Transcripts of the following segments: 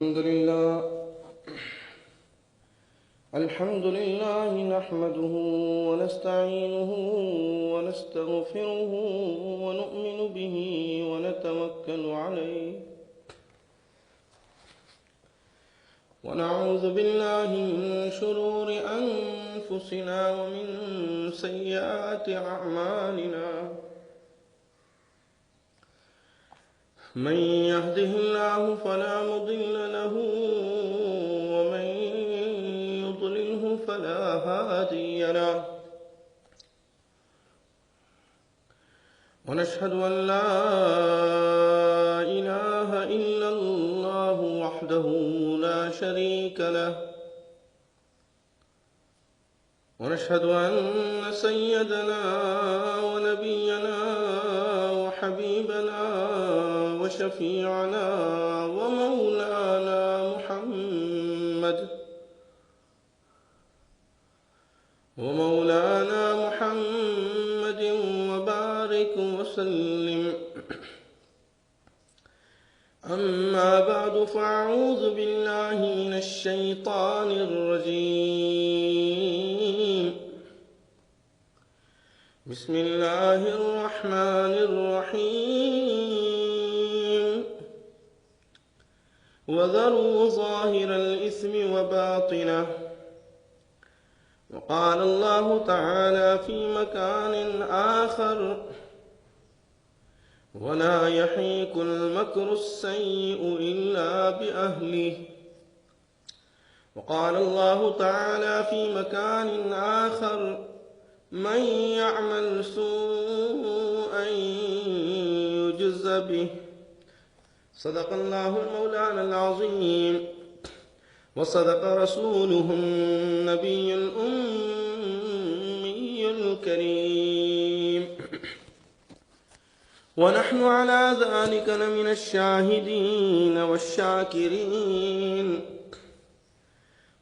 الحمد لله نحمده ونستعينه ونستغفره ونؤمن به ونتوكل عليه ونعوذ بالله من شرور أنفسنا ومن سيئات أعمالنا من يهده الله فلا مضل له ومن يضلله فلا هادي له ونشهد أن لا إله إلا الله وحده لا شريك له ونشهد أن سيدنا ونبينا وحبيبنا وشفيعنا ومولانا محمد وبارك وسلم. أما بعد فأعوذ بالله من الشيطان الرجيم. بسم الله الرحمن الرحيم. وذروا ظاهر الإثم وباطنه. وقال الله تعالى في مكان آخر: ولا يحيق المكر السيء إلا بأهله. وقال الله تعالى في مكان آخر: من يعمل سوءا يجز به. صدق الله مولانا العظيم وصدق رسوله النبي الأمي الكريم ونحن على ذلك لمن الشاهدين والشاكرين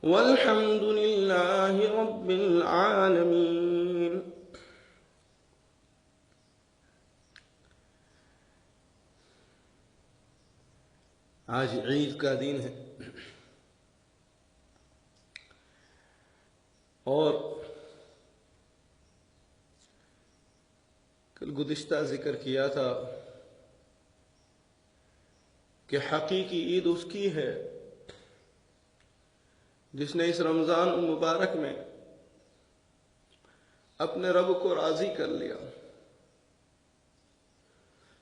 والحمد لله رب العالمين. آج عید کا دن ہے اور کل گزشتہ ذکر کیا تھا کہ حقیقی عید اس کی ہے جس نے اس رمضان المبارک میں اپنے رب کو راضی کر لیا.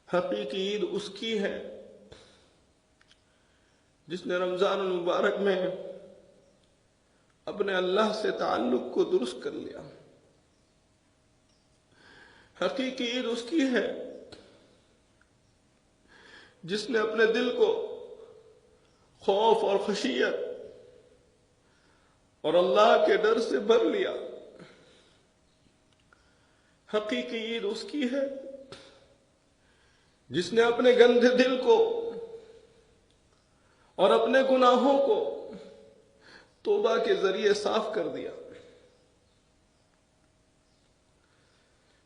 حقیقی عید اس کی ہے جس نے رمضان المبارک میں اپنے اللہ سے تعلق کو درست کر لیا. حقیقی عید اس کی ہے جس نے اپنے دل کو خوف اور خشیت اور اللہ کے ڈر سے بھر لیا. حقیقی عید اس کی ہے جس نے اپنے گندے دل کو اور اپنے گناہوں کو توبہ کے ذریعے صاف کر دیا.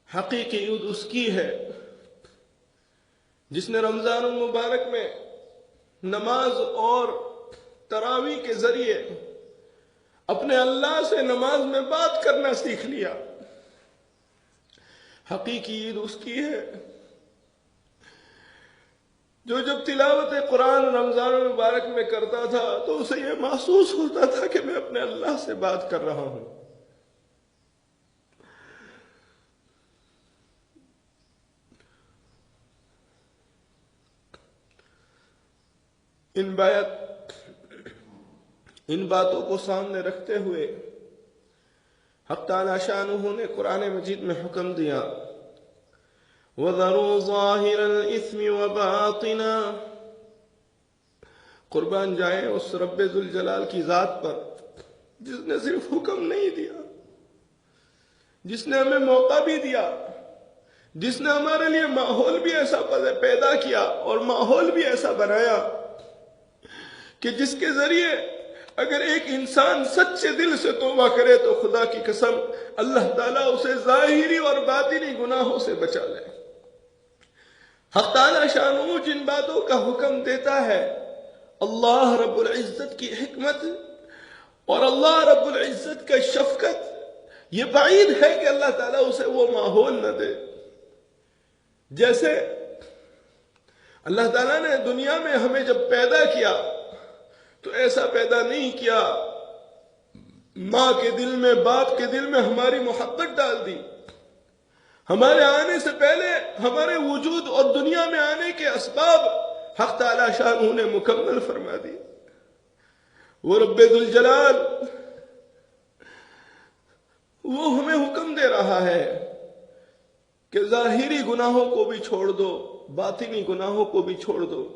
حقیقی عید اس کی ہے جس نے رمضان المبارک میں نماز اور تراویح کے ذریعے اپنے اللہ سے نماز میں بات کرنا سیکھ لیا. حقیقی عید اس کی ہے جو جب تلاوت قرآن رمضان المبارک میں کرتا تھا تو اسے یہ محسوس ہوتا تھا کہ میں اپنے اللہ سے بات کر رہا ہوں. ان باتوں کو سامنے رکھتے ہوئے حق تعالی شانہ نے قرآن مجید میں حکم دیا: وَذَرُوا ظَاهِرَ الْإِثْمِ وَبَاطِنَهُ. قربان جائیں اس رب ذوالجلال کی ذات پر جس نے صرف حکم نہیں دیا، جس نے ہمیں موقع بھی دیا، جس نے ہمارے لیے ماحول بھی ایسا پیدا کیا اور ماحول بھی ایسا بنایا کہ جس کے ذریعے اگر ایک انسان سچے دل سے توبہ کرے تو خدا کی قسم اللہ تعالیٰ اسے ظاہری اور باطنی گناہوں سے بچا لے. حق تعالی شانہ جن باتوں کا حکم دیتا ہے اللہ رب العزت کی حکمت اور اللہ رب العزت کا شفقت، یہ بعید ہے کہ اللہ تعالیٰ اسے وہ ماحول نہ دے. جیسے اللہ تعالیٰ نے دنیا میں ہمیں جب پیدا کیا تو ایسا پیدا نہیں کیا، ماں کے دل میں، باپ کے دل میں ہماری محبت ڈال دی. ہمارے آنے سے پہلے ہمارے وجود اور دنیا میں آنے کے اسباب حق تعالیٰ شانہ نے مکمل فرما دی. وہ رب ذوالجلال وہ ہمیں حکم دے رہا ہے کہ ظاہری گناہوں کو بھی چھوڑ دو، باطنی گناہوں کو بھی چھوڑ دو.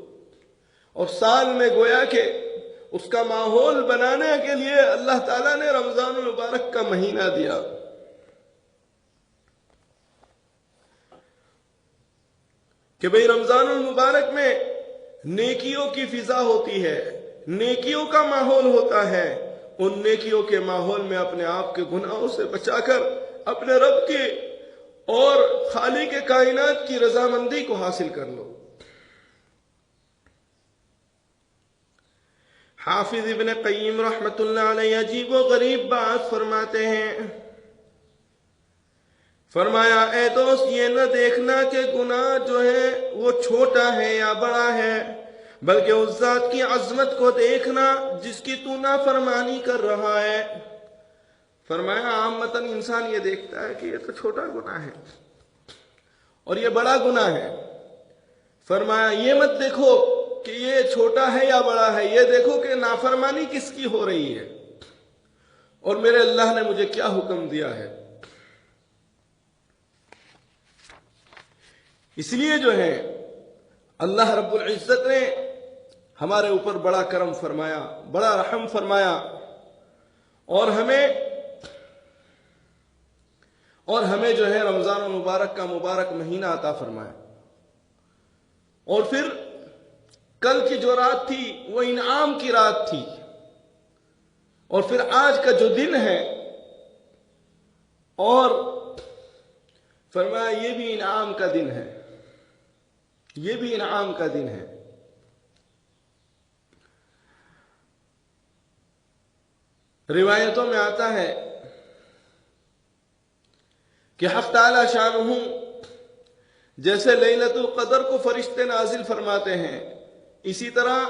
اور سال میں گویا کہ اس کا ماحول بنانے کے لیے اللہ تعالیٰ نے رمضان المبارک کا مہینہ دیا. کہ بھئی رمضان المبارک میں نیکیوں کی فضا ہوتی ہے، نیکیوں کا ماحول ہوتا ہے. ان نیکیوں کے ماحول میں اپنے آپ کے گناہوں سے بچا کر اپنے رب کی اور خالق کائنات کی رضامندی کو حاصل کر لو. حافظ ابن قیم رحمت اللہ علیہ عجیب و غریب بات فرماتے ہیں. فرمایا اے دوست، یہ نہ دیکھنا کہ گناہ جو ہے وہ چھوٹا ہے یا بڑا ہے، بلکہ اس ذات کی عظمت کو دیکھنا جس کی تو نافرمانی کر رہا ہے. فرمایا عامتاً انسان یہ دیکھتا ہے کہ یہ تو چھوٹا گناہ ہے اور یہ بڑا گناہ ہے. فرمایا یہ مت دیکھو کہ یہ چھوٹا ہے یا بڑا ہے، یہ دیکھو کہ نافرمانی کس کی ہو رہی ہے اور میرے اللہ نے مجھے کیا حکم دیا ہے. اس لیے جو ہے اللہ رب العزت نے ہمارے اوپر بڑا کرم فرمایا، بڑا رحم فرمایا اور ہمیں جو ہے رمضان المبارک کا مبارک مہینہ عطا فرمایا. اور پھر کل کی جو رات تھی وہ انعام کی رات تھی، اور پھر آج کا جو دن ہے اور فرمایا یہ بھی انعام کا دن ہے، یہ بھی انعام کا دن ہے. روایتوں میں آتا ہے کہ حق تعالی شانہ جیسے لیلۃ القدر کو فرشتے نازل فرماتے ہیں، اسی طرح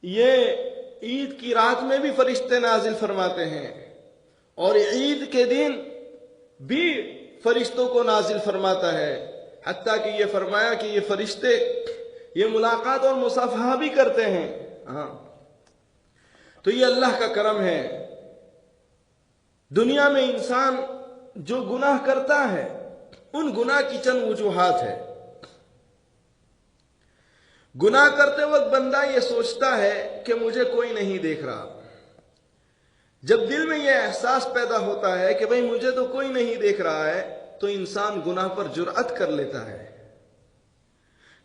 یہ عید کی رات میں بھی فرشتے نازل فرماتے ہیں، اور عید کے دن بھی فرشتوں کو نازل فرماتا ہے. حتیٰ کہ یہ فرمایا کہ یہ فرشتے یہ ملاقات اور مصافحہ بھی کرتے ہیں. تو یہ اللہ کا کرم ہے. دنیا میں انسان جو گناہ کرتا ہے ان گناہ کی چند وجوہات ہے. گناہ کرتے وقت بندہ یہ سوچتا ہے کہ مجھے کوئی نہیں دیکھ رہا. جب دل میں یہ احساس پیدا ہوتا ہے کہ بھئی مجھے تو کوئی نہیں دیکھ رہا ہے تو انسان گناہ پر جرأت کر لیتا ہے.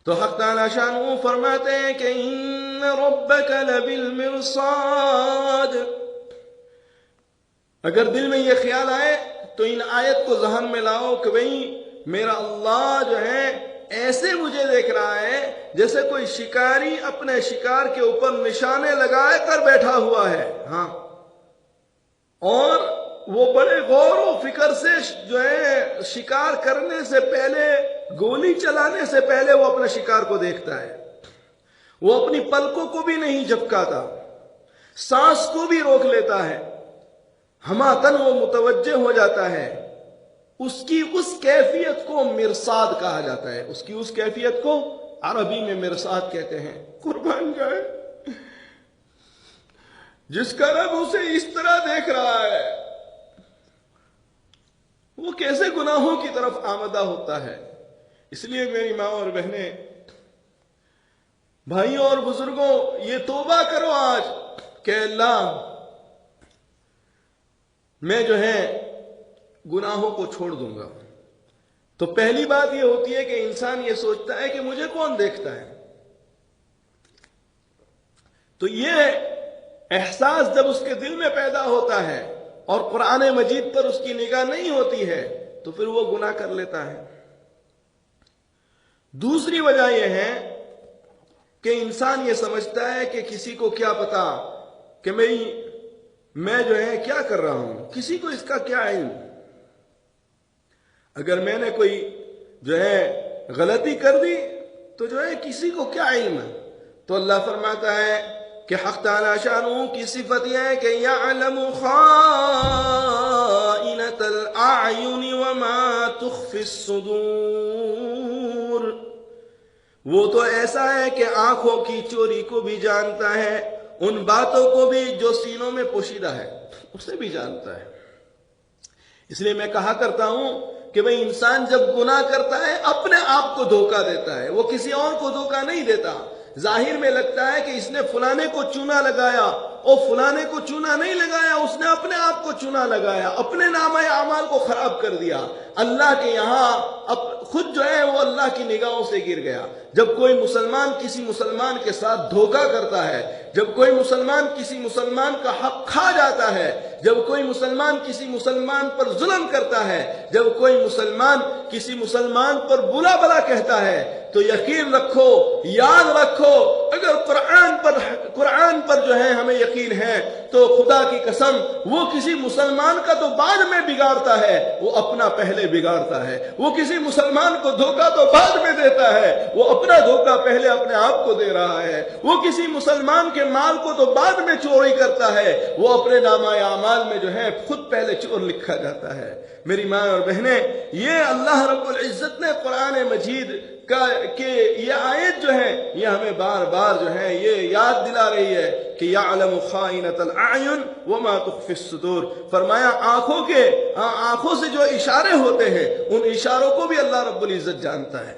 تو حق تعالی شانہ فرماتے ہیں کہ ان ربک لبالمرصاد. اگر دل میں یہ خیال آئے تو ان آیت کو ذہن میں لاؤ کہ بھئی میرا اللہ جو ہے ایسے مجھے دیکھ رہا ہے جیسے کوئی شکاری اپنے شکار کے اوپر نشانے لگائے کر بیٹھا ہوا ہے. اور وہ بڑے غور و فکر سے جو ہے شکار کرنے سے پہلے، گولی چلانے سے پہلے وہ اپنے شکار کو دیکھتا ہے. وہ اپنی پلکوں کو بھی نہیں جھپکاتا، سانس کو بھی روک لیتا ہے. ہماتن وہ متوجہ ہو جاتا ہے. اس کی اس کیفیت کو مرصاد کہا جاتا ہے. اس کی اس کیفیت کو عربی میں مرصاد کہتے ہیں. قربان جائے جس کا رب اسے اس طرح دیکھ رہا ہے وہ کیسے گناہوں کی طرف آمدہ ہوتا ہے. اس لیے میری ماں اور بہنیں، بھائیوں اور بزرگوں، یہ توبہ کرو آج کہ اللہ میں جو ہے گناہوں کو چھوڑ دوں گا. تو پہلی بات یہ ہوتی ہے کہ انسان یہ سوچتا ہے کہ مجھے کون دیکھتا ہے. تو یہ احساس جب اس کے دل میں پیدا ہوتا ہے اور قرآن مجید پر اس کی نگاہ نہیں ہوتی ہے تو پھر وہ گناہ کر لیتا ہے. دوسری وجہ یہ ہے کہ انسان یہ سمجھتا ہے کہ کسی کو کیا پتا کہ میں جو ہے کیا کر رہا ہوں، کسی کو اس کا کیا علم، اگر میں نے کوئی جو ہے غلطی کر دی تو جو ہے کسی کو کیا علم ہے۔ تو اللہ فرماتا ہے کہ حق تعالی شانہ کی صفت یہ ہے کہ یعلم خائنۃ الاعین وما تخفی الصدور، وہ تو ایسا ہے کہ آنکھوں کی چوری کو بھی جانتا ہے، ان باتوں کو بھی جو سینوں میں پوشیدہ ہے اسے بھی جانتا ہے۔ اس لیے میں کہا کرتا ہوں کہ بھئی انسان جب گناہ کرتا ہے اپنے آپ کو دھوکہ دیتا ہے، وہ کسی اور کو دھوکہ نہیں دیتا۔ ظاہر میں لگتا ہے کہ اس نے فلانے کو چونا لگایا، اور فلانے کو چونا نہیں لگایا، اس نے اپنے آپ کو چونا لگایا، اپنے نامہ اعمال کو خراب کر دیا۔ اللہ کے یہاں خود جو ہے وہ اللہ کی نگاہوں سے گر گیا۔ جب کوئی مسلمان کسی مسلمان کے ساتھ دھوکہ کرتا ہے، جب کوئی مسلمان کسی مسلمان کا حق کھا جاتا ہے، جب کوئی مسلمان کسی مسلمان پر ظلم کرتا ہے، جب کوئی مسلمان کسی مسلمان پر برا بھلا کہتا ہے، تو یقین رکھو، یاد رکھو، اگر قرآن پر جو ہے ہمیں یقین ہے تو خدا کی قسم وہ کسی مسلمان کا تو بعد میں بگاڑتا ہے، وہ اپنا پہلے بگاڑتا ہے۔ وہ کسی مسلمان کو دھوکہ تو بعد میں دیتا ہے، وہ اپنا دھوکہ پہلے اپنے آپ کو دے رہا ہے۔ وہ کسی مسلمان کے مال کو تو بعد میں چوری کرتا ہے، وہ اپنے نامہ اعمال میں جو ہے خود پہلے چور لکھا جاتا ہے۔ میری ماں اور بہنیں، یہ اللہ رب العزت نے قرآن مجید کہ یہ آیت جو ہے یہ ہمیں بار بار جو ہے یہ یاد دلا رہی ہے کہ یعلم خائنۃ الاعین وما تخفی الصدور۔ فرمایا آنکھوں سے جو اشارے ہوتے ہیں ان اشاروں کو بھی اللہ رب العزت جانتا ہے۔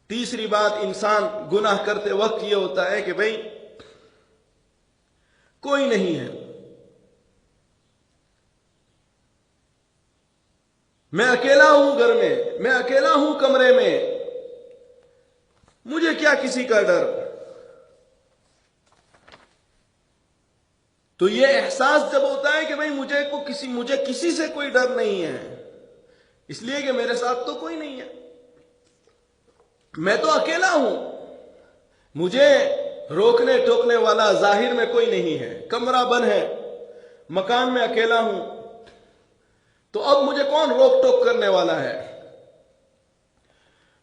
تیسری بات انسان گناہ کرتے وقت یہ ہوتا ہے کہ بھئی کوئی نہیں ہے، میں اکیلا ہوں گھر میں، میں اکیلا ہوں کمرے میں، مجھے کیا کسی کا ڈر۔ تو یہ احساس جب ہوتا ہے کہ بھئی مجھے کسی سے کوئی ڈر نہیں ہے، اس لیے کہ میرے ساتھ تو کوئی نہیں ہے، میں تو اکیلا ہوں، مجھے روکنے ٹوکنے والا ظاہر میں کوئی نہیں ہے، کمرہ بند ہے، مکان میں اکیلا ہوں، تو اب مجھے کون روک ٹوک کرنے والا ہے؟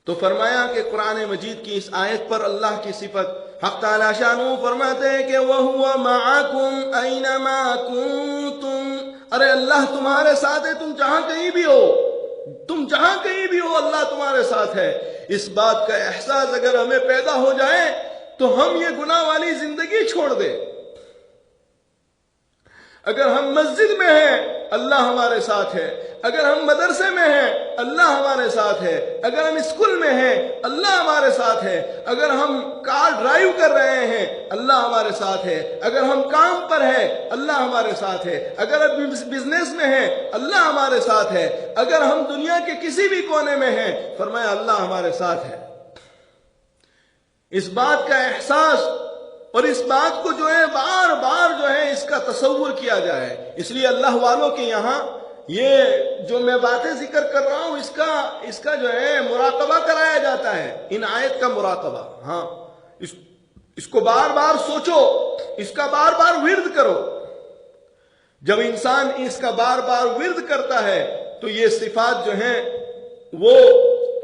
تو فرمایا کہ قرآن مجید کی اس آیت پر اللہ کی صفت حق تعالی شانہ فرماتے ہیں کہ وَهُوَ مَعَكُمْ أَيْنَمَا كُنْتُمْ، ارے اللہ تمہارے ساتھ ہے، تم جہاں کہیں بھی ہو، تم جہاں کہیں بھی ہو اللہ تمہارے ساتھ ہے۔ اس بات کا احساس اگر ہمیں پیدا ہو جائے تو ہم یہ گناہ والی زندگی چھوڑ دیں۔ اگر ہم مسجد میں ہیں اللہ ہمارے ساتھ ہے، اگر ہم مدرسے میں ہیں اللہ ہمارے ساتھ ہے، اگر ہم اسکول میں ہیں اللہ ہمارے ساتھ ہے، اگر ہم کار ڈرائیو کر رہے ہیں اللہ ہمارے ساتھ ہے، اگر ہم کام پر ہیں اللہ ہمارے ساتھ ہے، اگر ہم بزنس میں ہیں اللہ ہمارے ساتھ ہے، اگر ہم دنیا کے کسی بھی کونے میں ہیں فرمایا اللہ ہمارے ساتھ ہے۔ اس بات کا احساس اور اس بات کو جو ہے بار بار جو ہے اس کا تصور کیا جائے۔ اس لیے اللہ والوں کے یہاں یہ جو میں باتیں ذکر کر رہا ہوں اس کا جو ہے مراقبہ کرایا جاتا ہے، ان آیت کا مراقبہ۔ ہاں، اس کو بار بار سوچو، اس کا بار بار ورد کرو۔ جب انسان اس کا بار بار ورد کرتا ہے تو یہ صفات جو ہیں وہ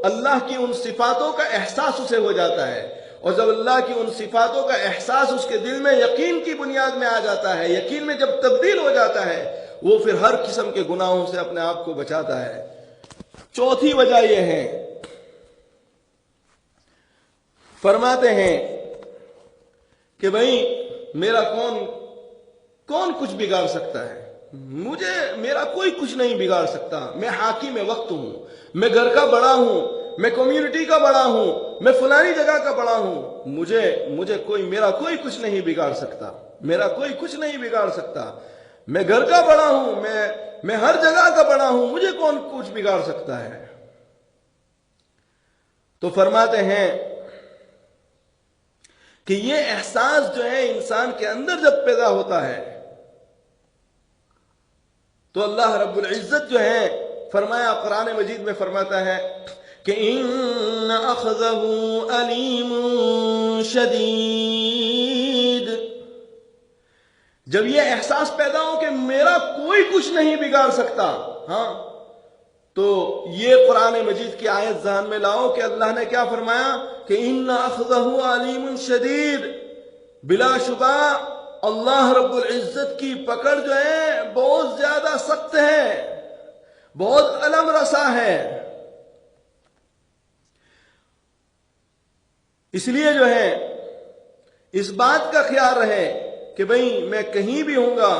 اللہ کی ان صفاتوں کا احساس اسے ہو جاتا ہے، اور جب اللہ کی ان صفاتوں کا احساس اس کے دل میں یقین کی بنیاد میں آ جاتا ہے، یقین میں جب تبدیل ہو جاتا ہے، وہ پھر ہر قسم کے گناہوں سے اپنے آپ کو بچاتا ہے۔ چوتھی وجہ یہ ہے، فرماتے ہیں کہ بھئی میرا کون کچھ بگاڑ سکتا ہے، میرا کوئی کچھ نہیں بگاڑ سکتا، میں حاکم وقت ہوں، میں گھر کا بڑا ہوں، میں کمیونٹی کا بڑا ہوں، میں فلانی جگہ کا بڑا ہوں، میرا کوئی کچھ نہیں بگاڑ سکتا، میرا کوئی کچھ نہیں بگاڑ سکتا، میں گھر کا بڑا ہوں، میں ہر جگہ کا بڑا ہوں، مجھے کون کچھ بگاڑ سکتا ہے۔ تو فرماتے ہیں کہ یہ احساس جو ہے انسان کے اندر جب پیدا ہوتا ہے تو اللہ رب العزت جو ہے فرمایا قرآن مجید میں فرماتا ہے کہ ان اخذہ علیم شدید، جب یہ احساس پیدا ہو کہ میرا کوئی کچھ نہیں بگاڑ سکتا، ہاں، تو یہ قرآن مجید کی آیت ذہن میں لاؤ کہ اللہ نے کیا فرمایا کہ ان اخذہ علیم شدید، بلا شبہ اللہ رب العزت کی پکڑ جو ہے بہت زیادہ سخت ہے، بہت علم رسا ہے۔ اس لیے جو ہے اس بات کا خیال رہے کہ بھئی میں کہیں بھی ہوں گا،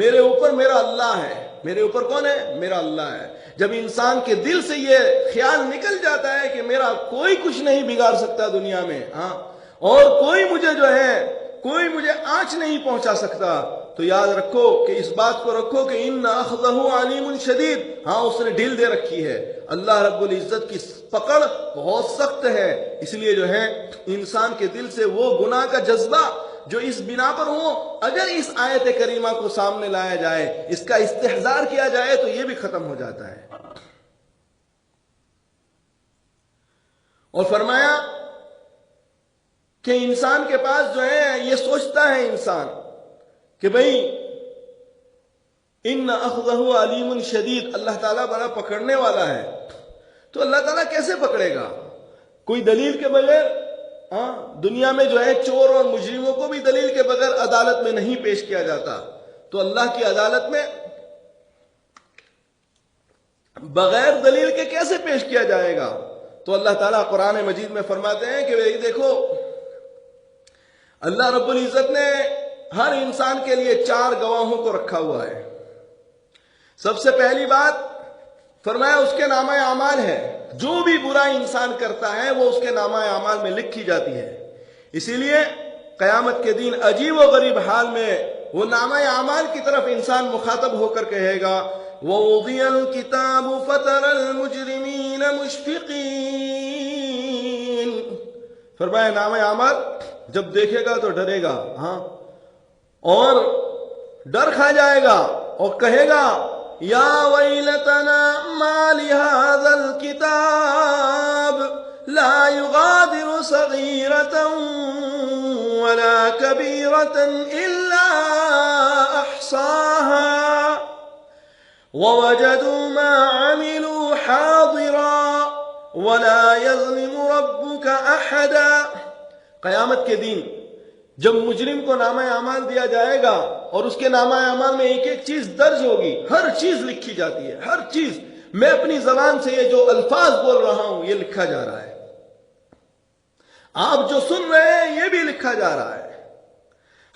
میرے اوپر میرا اللہ ہے۔ میرے اوپر کون ہے؟ میرا اللہ ہے۔ جب انسان کے دل سے یہ خیال نکل جاتا ہے کہ میرا کوئی کچھ نہیں بگاڑ سکتا دنیا میں، ہاں، اور کوئی مجھے آنچ نہیں پہنچا سکتا، تو یاد رکھو کہ اس بات کو رکھو کہ ان اخذہ علیم شدید، ہاں، اس نے ڈھیل دے رکھی ہے۔ اللہ رب العزت کی پکڑ بہت سخت ہے۔ اس لیے جو ہے انسان کے دل سے وہ گناہ کا جذبہ جو اس بنا پر ہو، اگر اس آیت کریمہ کو سامنے لایا جائے، اس کا استحضار کیا جائے، تو یہ بھی ختم ہو جاتا ہے۔ اور فرمایا کہ انسان کے پاس جو ہے یہ سوچتا ہے انسان کہ بھئی ان اخذہ علیم شدید، اللہ تعالیٰ بڑا پکڑنے والا ہے، تو اللہ تعالیٰ کیسے پکڑے گا؟ کوئی دلیل کے بغیر، ہاں، دنیا میں جو ہے چور اور مجرموں کو بھی دلیل کے بغیر عدالت میں نہیں پیش کیا جاتا، تو اللہ کی عدالت میں بغیر دلیل کے کیسے پیش کیا جائے گا؟ تو اللہ تعالیٰ قرآن مجید میں فرماتے ہیں کہ بھئی دیکھو، اللہ رب العزت نے ہر انسان کے لیے 4 گواہوں کو رکھا ہوا ہے۔ سب سے پہلی بات فرمایا اس کے نامہ اعمال ہے، جو بھی برا انسان کرتا ہے وہ اس کے نامہ اعمال میں لکھی جاتی ہے۔ اسی لیے قیامت کے دن عجیب و غریب حال میں وہ نامہ اعمال کی طرف انسان مخاطب ہو کر کہے گا وَوُضِعَ الْكِتَابُ فَتَرَى الْمُجْرِمِينَ مُشْفِقِينَ، فرمایا نامہ اعمال جب دیکھے گا تو ڈرے گا، ہاں، اور ڈر کھا جائے گا اور کہے گا یا ویلتنا ما لهذا الكتاب لا يغادر صغيرة ولا كبيرة إلا أحصاها ووجدوا ما عملوا حاضرا ولا يظلم ربك أحدا۔ قیامت کے دن جب مجرم کو نامہ اعمال دیا جائے گا اور اس کے نامہ اعمال میں ایک ایک چیز درج ہوگی، ہر چیز لکھی جاتی ہے، ہر چیز، میں اپنی زبان سے یہ جو الفاظ بول رہا ہوں یہ لکھا جا رہا ہے، آپ جو سن رہے ہیں یہ بھی لکھا جا رہا ہے،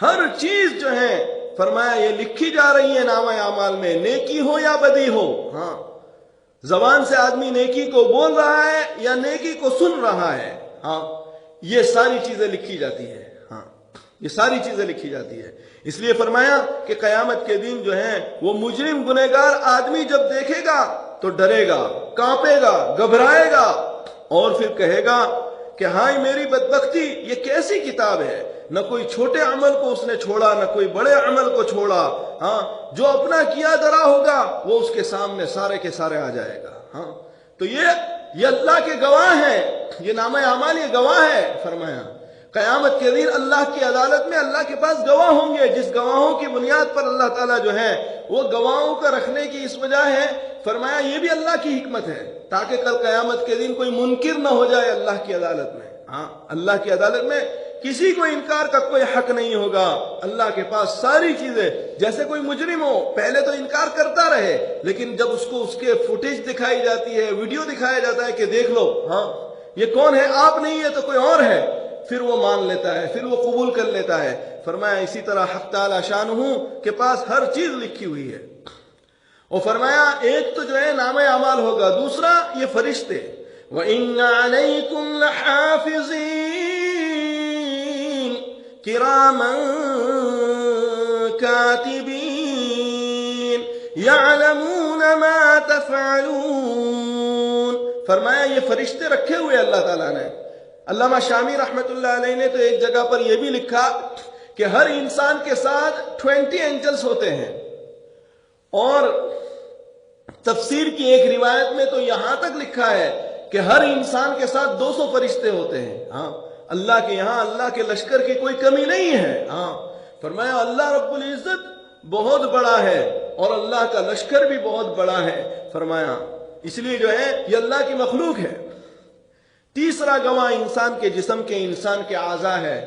ہر چیز جو ہے فرمایا یہ لکھی جا رہی ہے نامہ اعمال میں، نیکی ہو یا بدی ہو، ہاں، زبان سے آدمی نیکی کو بول رہا ہے یا نیکی کو سن رہا ہے، ہاں، یہ ساری چیزیں لکھی جاتی ہے، ہاں، یہ ساری چیزیں لکھی جاتی ہے۔ اس لیے فرمایا کہ قیامت کے دن جو ہے وہ مجرم گنہگار آدمی جب دیکھے گا تو ڈرے گا، کانپے گا، گھبرائے گا، اور پھر کہے گا کہ ہائے میری بدبختی، یہ کیسی کتاب ہے، نہ کوئی چھوٹے عمل کو اس نے چھوڑا، نہ کوئی بڑے عمل کو چھوڑا، ہاں، جو اپنا کیا درا ہوگا وہ اس کے سامنے سارے کے سارے آ جائے گا، ہاں، تو یہ اللہ کے گواہ ہیں، یہ نامہ اعمال یہ گواہ ہے۔ فرمایا قیامت کے دن اللہ کی عدالت میں اللہ کے پاس گواہ ہوں گے، جس گواہوں کی بنیاد پر اللہ تعالیٰ جو ہے وہ گواہوں کا رکھنے کی اس وجہ ہے، فرمایا یہ بھی اللہ کی حکمت ہے تاکہ کل قیامت کے دن کوئی منکر نہ ہو جائے اللہ کی عدالت میں، ہاں، اللہ کی عدالت میں کسی کو انکار کا کوئی حق نہیں ہوگا، اللہ کے پاس ساری چیزیں، جیسے کوئی مجرم ہو پہلے تو انکار کرتا رہے، لیکن جب اس کو اس کے فوٹیج دکھائی جاتی ہے، ویڈیو دکھایا جاتا ہے کہ دیکھ لو، ہاں، یہ کون ہے، آپ نہیں ہے تو کوئی اور ہے، پھر وہ مان لیتا ہے، پھر وہ قبول کر لیتا ہے۔ فرمایا اسی طرح حق تعالی شانہ کے پاس ہر چیز لکھی ہوئی ہے۔ اور فرمایا ایک تو جو ہے نامہ اعمال ہوگا، دوسرا یہ فرشتے، وَإِنَّ عَلَيْكُمْ لَحَافِظِينَ كِرَامًا كَاتِبِينَ يَعْلَمُونَ مَا تَفْعَلُونَ۔ فرمایا یہ فرشتے رکھے ہوئے اللہ تعالیٰ نے۔ علامہ شامی رحمت اللہ علیہ نے تو ایک جگہ پر یہ بھی لکھا کہ ہر انسان کے ساتھ 20 اینجلز ہوتے ہیں، اور تفسیر کی ایک روایت میں تو یہاں تک لکھا ہے کہ ہر انسان کے ساتھ 200 فرشتے ہوتے ہیں. ہاں اللہ کے یہاں اللہ کے لشکر کی کوئی کمی نہیں ہے. ہاں فرمایا اللہ رب العزت بہت بڑا ہے اور اللہ کا لشکر بھی بہت بڑا ہے. فرمایا اس لیے جو ہے یہ اللہ کی مخلوق ہے. تیسرا گواہ انسان کے جسم کے انسان کے اعضاء ہے.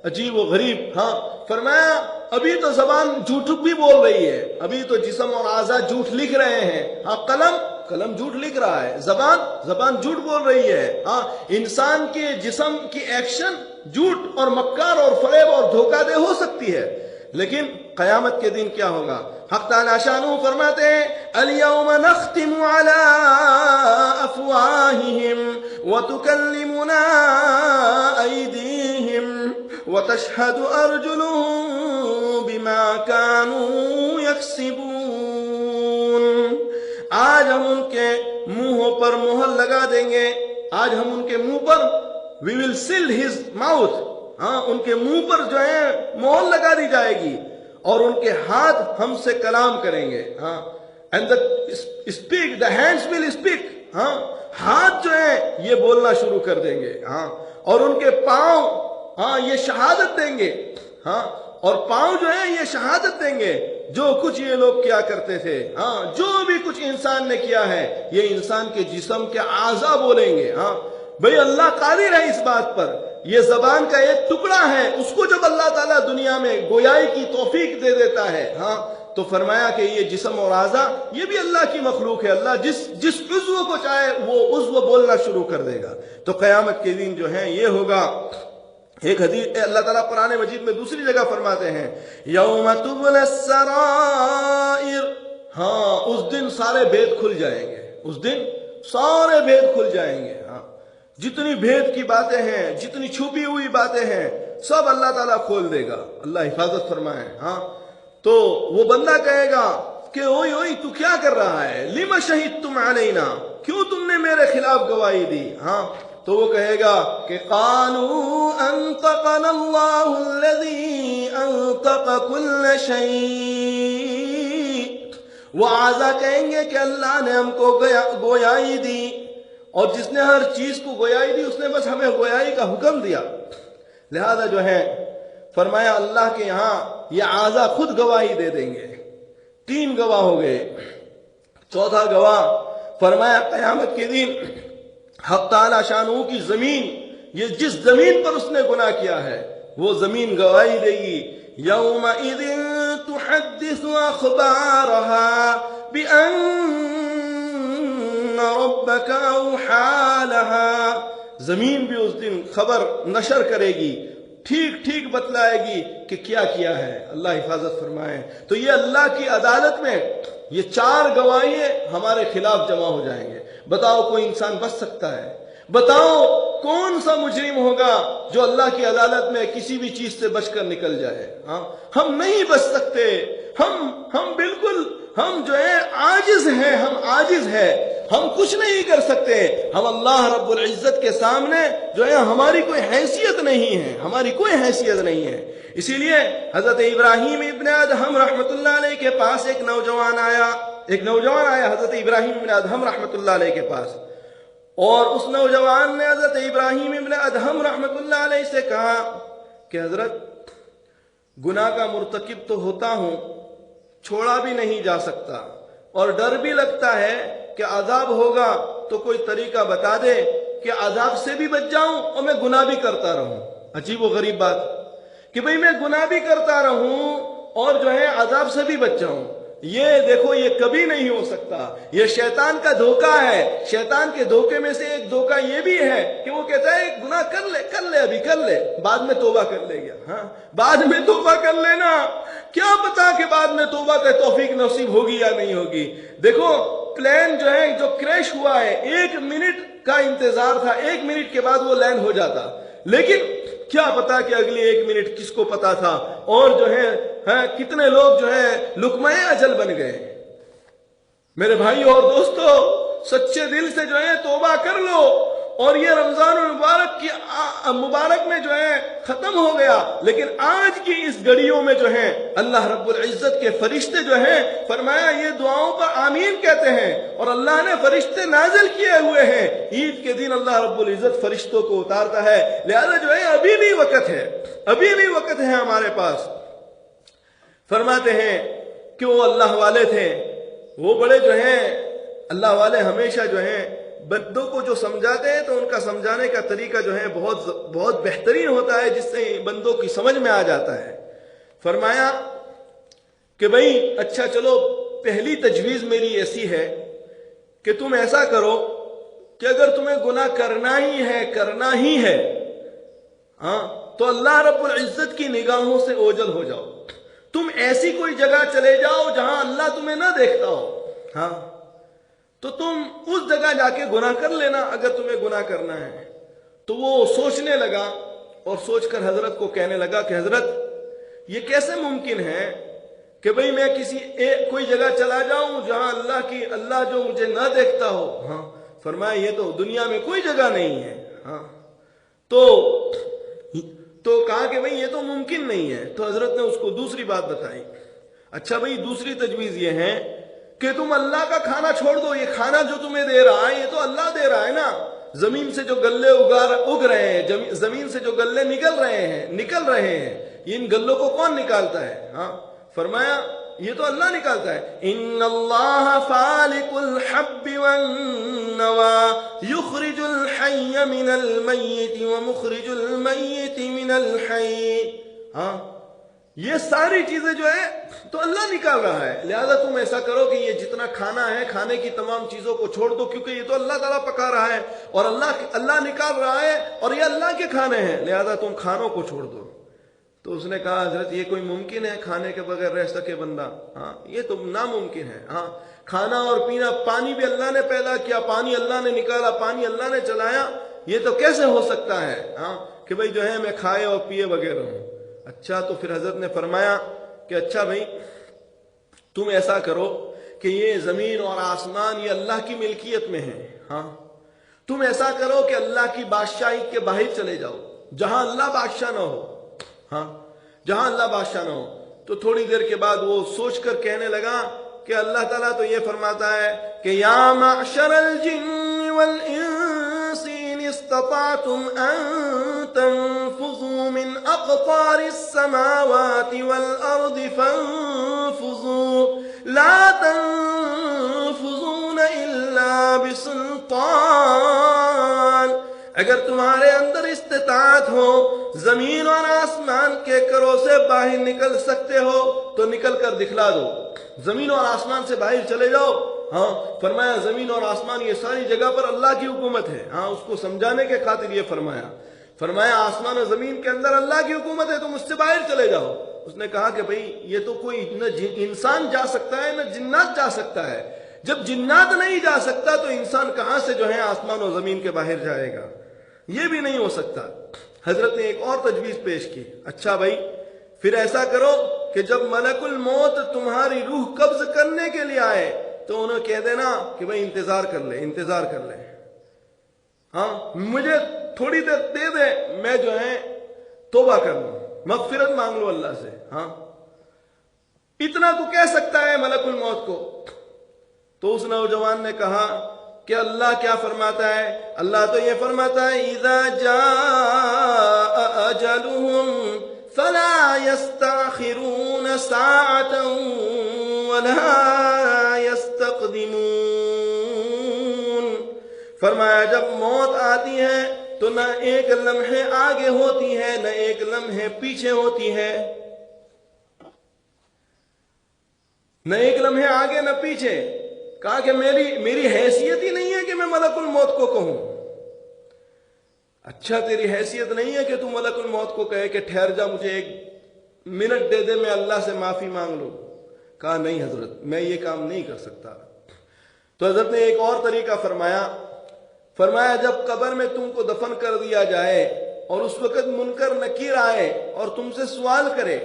عجیب و غریب. ہاں فرمایا ابھی تو زبان جھوٹ بھی بول رہی ہے, ابھی تو جسم اور اعضاء جھوٹ لکھ رہے ہیں. ہاں قلم جھوٹ لکھ رہا ہے, زبان جھوٹ بول رہی ہے. ہاں انسان کے جسم کی ایکشن جھوٹ اور مکار اور فریب اور دھوکہ دہ ہو سکتی ہے, لیکن قیامت کے دن کیا ہوگا؟ حق تعالی شانہ فرماتے ہیں الیوم نختم علی افواہہم وتکلمنا ایدیہم وتشہد ارجلہم بما کانوا یکسبون. آج ہم ان کے منہوں پر مہر لگا دیں گے. آج ہم ان کے منہ پر we will seal his mouth. ہاں ان کے منہ پر جو ہے مہر لگا دی جائے گی اور ان کے ہاتھ ہم سے کلام کریں گے. ہاں and the hands will speak. ہاں ہاتھ جو ہے یہ بولنا شروع کر دیں گے. ہاں اور ان کے پاؤں ہاں یہ شہادت دیں گے. ہاں اور پاؤں جو ہے یہ شہادت دیں گے جو کچھ یہ لوگ کیا کرتے تھے. ہاں جو بھی کچھ انسان نے کیا ہے یہ انسان کے جسم کے اعضاء بولیں گے. ہاں بھئی اللہ قادر ہے اس بات پر. یہ زبان کا ایک ٹکڑا ہے, اس کو جب اللہ تعالیٰ دنیا میں گویائی کی توفیق دے دیتا ہے ہاں تو فرمایا کہ یہ جسم اور اعضاء یہ بھی اللہ کی مخلوق ہے. اللہ جس عضو کو چاہے وہ عضو بولنا شروع کر دے گا. تو قیامت کے دن جو ہے یہ ہوگا. ایک حدیث اللہ تعالیٰ قرآن مجید میں دوسری جگہ فرماتے ہیں یوم تبلی السرائر. ہاں اس دن سارے بھید کھل جائیں گے. اس دن سارے بھید کھل جائیں گے. ہاں جتنی بھید کی باتیں ہیں, جتنی چھپی ہوئی باتیں ہیں, سب اللہ تعالیٰ کھول دے گا. اللہ حفاظت فرمائے. ہاں تو وہ بندہ کہے گا کہ اوئی اوئی تو کیا کر رہا ہے, لم شہدتم علینا, کیوں تم نے میرے خلاف گواہی دی. ہاں تو وہ کہے گا کہ قالوا انطقنا اللہ الذی انطق کل شیء. وہ اعضاء کہیں گے کہ اللہ نے ہم کو گویائی دی, اور جس نے ہر چیز کو گویائی دی اس نے بس ہمیں گویائی کا حکم دیا. لہذا جو ہے فرمایا اللہ کے یہاں یہ اعضاء خود گواہی دے دیں گے. 3 گواہ ہو گئے. چوتھا گواہ فرمایا قیامت کے دن حق تعالی شانہ کی زمین, یہ جس زمین پر اس نے گناہ کیا ہے وہ زمین گواہی دے گی. یومئذ تحدث اخبارها بان ربک اوحی لها. زمین بھی اس دن خبر نشر کرے گی, ٹھیک بتلائے گی کہ کیا کیا ہے. اللہ حفاظت فرمائے. تو یہ اللہ کی عدالت میں یہ 4 گواہیاں ہمارے خلاف جمع ہو جائیں گے. بتاؤ کوئی انسان بچ سکتا ہے؟ بتاؤ کون سا مجرم ہوگا جو اللہ کی عدالت میں کسی بھی چیز سے بچ کر نکل جائے؟ ہاں ہم نہیں بچ سکتے. ہم بالکل ہم جو ہے عاجز ہیں. ہم عاجز ہیں, ہم کچھ نہیں کر سکتے. ہم اللہ رب العزت کے سامنے جو ہے ہماری کوئی حیثیت نہیں ہے, ہماری کوئی حیثیت نہیں ہے. اسی لیے حضرت ابراہیم ابن ادہم رحمت اللہ علیہ کے پاس ایک نوجوان آیا حضرت ابراہیم ابن ادہم رحمت اللہ علیہ کے پاس, اور اس نوجوان نے حضرت ابراہیم ابن ادہم رحمت اللہ علیہ سے کہا کہ حضرت گناہ کا مرتکب تو ہوتا ہوں, چھوڑا بھی نہیں جا سکتا, اور ڈر بھی لگتا ہے کہ عذاب ہوگا, تو کوئی طریقہ بتا دے کہ عذاب سے بھی بچ جاؤں اور میں گناہ بھی کرتا رہوں. عجیب و غریب بات کہ بھئی میں گناہ بھی کرتا رہوں اور جو ہے عذاب سے بھی بچ جاؤں. یہ دیکھو یہ کبھی نہیں ہو سکتا. یہ شیطان کا دھوکہ ہے. شیطان کے دھوکے میں سے ایک دھوکہ یہ بھی ہے کہ وہ کہتا ہے گناہ کر لے ابھی کر لے, بعد میں توبہ کر لے گا. ہاں بعد میں توبہ کر لینا, کیا پتا کہ بعد میں توبہ کا توفیق نصیب ہوگی یا نہیں ہوگی. دیکھو پلین جو ہے جو کریش ہوا ہے 1 منٹ کا انتظار تھا, 1 منٹ کے بعد وہ لینڈ ہو جاتا, لیکن کیا پتا کہ اگلی 1 منٹ کس کو پتا تھا, اور جو ہے کتنے لوگ جو ہے لقمہ اجل بن گئے. میرے بھائی اور دوستو, سچے دل سے جو ہے توبہ کر لو اور یہ رمضان المبارک میں جو ہے ختم ہو گیا، لیکن آج کی اس گھڑیوں میں جو ہے اللہ رب العزت کے فرشتے جو ہیں فرمایا یہ دعاؤں پر آمین کہتے ہیں، اور اللہ نے فرشتے نازل کیے ہوئے ہیں۔ عید کے دن اللہ رب العزت فرشتوں کو اتارتا ہے، لہذا جو ہے ابھی بھی وقت ہے، ابھی بھی وقت ہے ہمارے پاس۔ فرماتے ہیں کہ وہ اللہ والے تھے، وہ بڑے جو ہیں اللہ والے ہمیشہ جو ہیں بندوں کو جو سمجھاتے ہیں تو ان کا سمجھانے کا طریقہ جو ہے بہت بہترین ہوتا ہے، جس سے بندوں کی سمجھ میں آ جاتا ہے۔ فرمایا کہ بھئی اچھا چلو، پہلی تجویز میری ایسی ہے کہ تم ایسا کرو کہ اگر تمہیں گناہ کرنا ہی ہے ہاں تو اللہ رب العزت کی نگاہوں سے اوجھل ہو جاؤ۔ تم ایسی کوئی جگہ چلے جاؤ جہاں اللہ تمہیں نہ دیکھتا ہو، ہاں تو تم اس جگہ جا کے گناہ کر لینا اگر تمہیں گناہ کرنا ہے۔ تو وہ سوچنے لگا اور سوچ کر حضرت کو کہنے لگا کہ حضرت یہ کیسے ممکن ہے کہ بھئی میں کوئی جگہ چلا جاؤں جہاں اللہ جو مجھے نہ دیکھتا ہو۔ ہاں فرمایا یہ تو دنیا میں کوئی جگہ نہیں ہے۔ ہاں تو کہا کہ بھئی یہ تو ممکن نہیں ہے۔ تو حضرت نے اس کو دوسری بات بتائی، اچھا بھئی دوسری تجویز یہ ہے کہ تم اللہ کا کھانا چھوڑ دو، یہ کھانا جو تمہیں دے رہا ہے یہ تو اللہ دے رہا ہے نا۔ زمین سے جو گلے اگ رہے ہیں، زمین سے جو گلے نکل رہے ہیں، ان گلوں کو کون نکالتا ہے؟ ہاں فرمایا یہ تو اللہ نکالتا ہے۔ ان اللہ فالق الحب والنوى یخرج الحی من المیت ومخرج المیت من الحی۔ ہاں یہ ساری چیزیں جو ہے تو اللہ نکال رہا ہے، لہذا تم ایسا کرو کہ یہ جتنا کھانا ہے کھانے کی تمام چیزوں کو چھوڑ دو، کیونکہ یہ تو اللہ تعالیٰ پکا رہا ہے اور اللہ نکال رہا ہے اور یہ اللہ کے کھانے ہیں، لہذا تم کھانوں کو چھوڑ دو۔ تو اس نے کہا حضرت یہ کوئی ممکن ہے کھانے کے بغیر رہ سکے بندہ؟ ہاں یہ تو ناممکن ہے۔ ہاں کھانا اور پینا، پانی بھی اللہ نے پیدا کیا، پانی اللہ نے نکالا، پانی اللہ نے چلایا، یہ تو کیسے ہو سکتا ہے ہاں کہ بھئی جو ہے میں کھائے اور پیے بغیر رہوں؟ اچھا تو پھر حضرت نے فرمایا کہ اچھا بھئی تم ایسا کرو کہ یہ زمین اور آسمان یہ اللہ کی ملکیت میں ہیں، ہاں تم ایسا کرو کہ اللہ کی بادشاہی کے باہر چلے جاؤ جہاں اللہ بادشاہ نہ ہو، ہاں جہاں اللہ بادشاہ نہ ہو۔ تو تھوڑی دیر کے بعد وہ سوچ کر کہنے لگا کہ اللہ تعالیٰ تو یہ فرماتا ہے کہ یا معشر الجن والانس ان استطعتم ان تنفذوا من اقطار السماوات والارض فانفذوا لا تنفذون الا بسلطان۔ اگر تمہارے اندر استطاعت ہو زمین اور آسمان کے کروں سے باہر نکل سکتے ہو تو نکل کر دکھلا دو، زمین اور آسمان سے باہر چلے جاؤ۔ ہاں فرمایا زمین اور آسمان یہ ساری جگہ پر اللہ کی حکومت ہے، ہاں اس کو سمجھانے کے خاطر یہ فرمایا آسمان اور زمین کے اندر اللہ کی حکومت ہے، تم اس سے باہر چلے جاؤ۔ اس نے کہا کہ بھئی یہ تو کوئی نہ انسان جا سکتا ہے نہ جنات جا سکتا ہے، جب جنات نہیں جا سکتا تو انسان کہاں سے جو ہے آسمان اور زمین کے باہر جائے گا؟ یہ بھی نہیں ہو سکتا۔ حضرت نے ایک اور تجویز پیش کی، اچھا بھائی پھر ایسا کرو کہ جب ملک الموت تمہاری روح قبض کرنے کے لیے آئے تو انہیں کہہ دینا کہ بھائی انتظار کر لے، ہاں مجھے تھوڑی دیر دے دے، میں جو ہے توبہ کر لوں، مغفرت مانگ لو اللہ سے۔ ہاں اتنا تو کہہ سکتا ہے ملک الموت کو۔ تو اس نوجوان نے کہا کہ اللہ کیا فرماتا ہے؟ اللہ تو یہ فرماتا ہے اذا جاء اجلهم فلا يستأخرون ساعة ولا يستقدمون۔ فرمایا جب موت آتی ہے تو نہ ایک لمحے آگے ہوتی ہے نہ ایک لمحے پیچھے ہوتی ہے، نہ ایک لمحے آگے نہ پیچھے۔ کہا کہ میری حیثیت ہی نہیں ہے کہ میں ملک الموت کو کہوں۔ اچھا تیری حیثیت نہیں ہے کہ تم ملک الموت کو کہے کہ ٹھہر جا مجھے ایک منٹ دے دے میں اللہ سے معافی مانگ لوں؟ کہا نہیں حضرت میں یہ کام نہیں کر سکتا۔ تو حضرت نے ایک اور طریقہ فرمایا جب قبر میں تم کو دفن کر دیا جائے اور اس وقت منکر نکیر آئے اور تم سے سوال کرے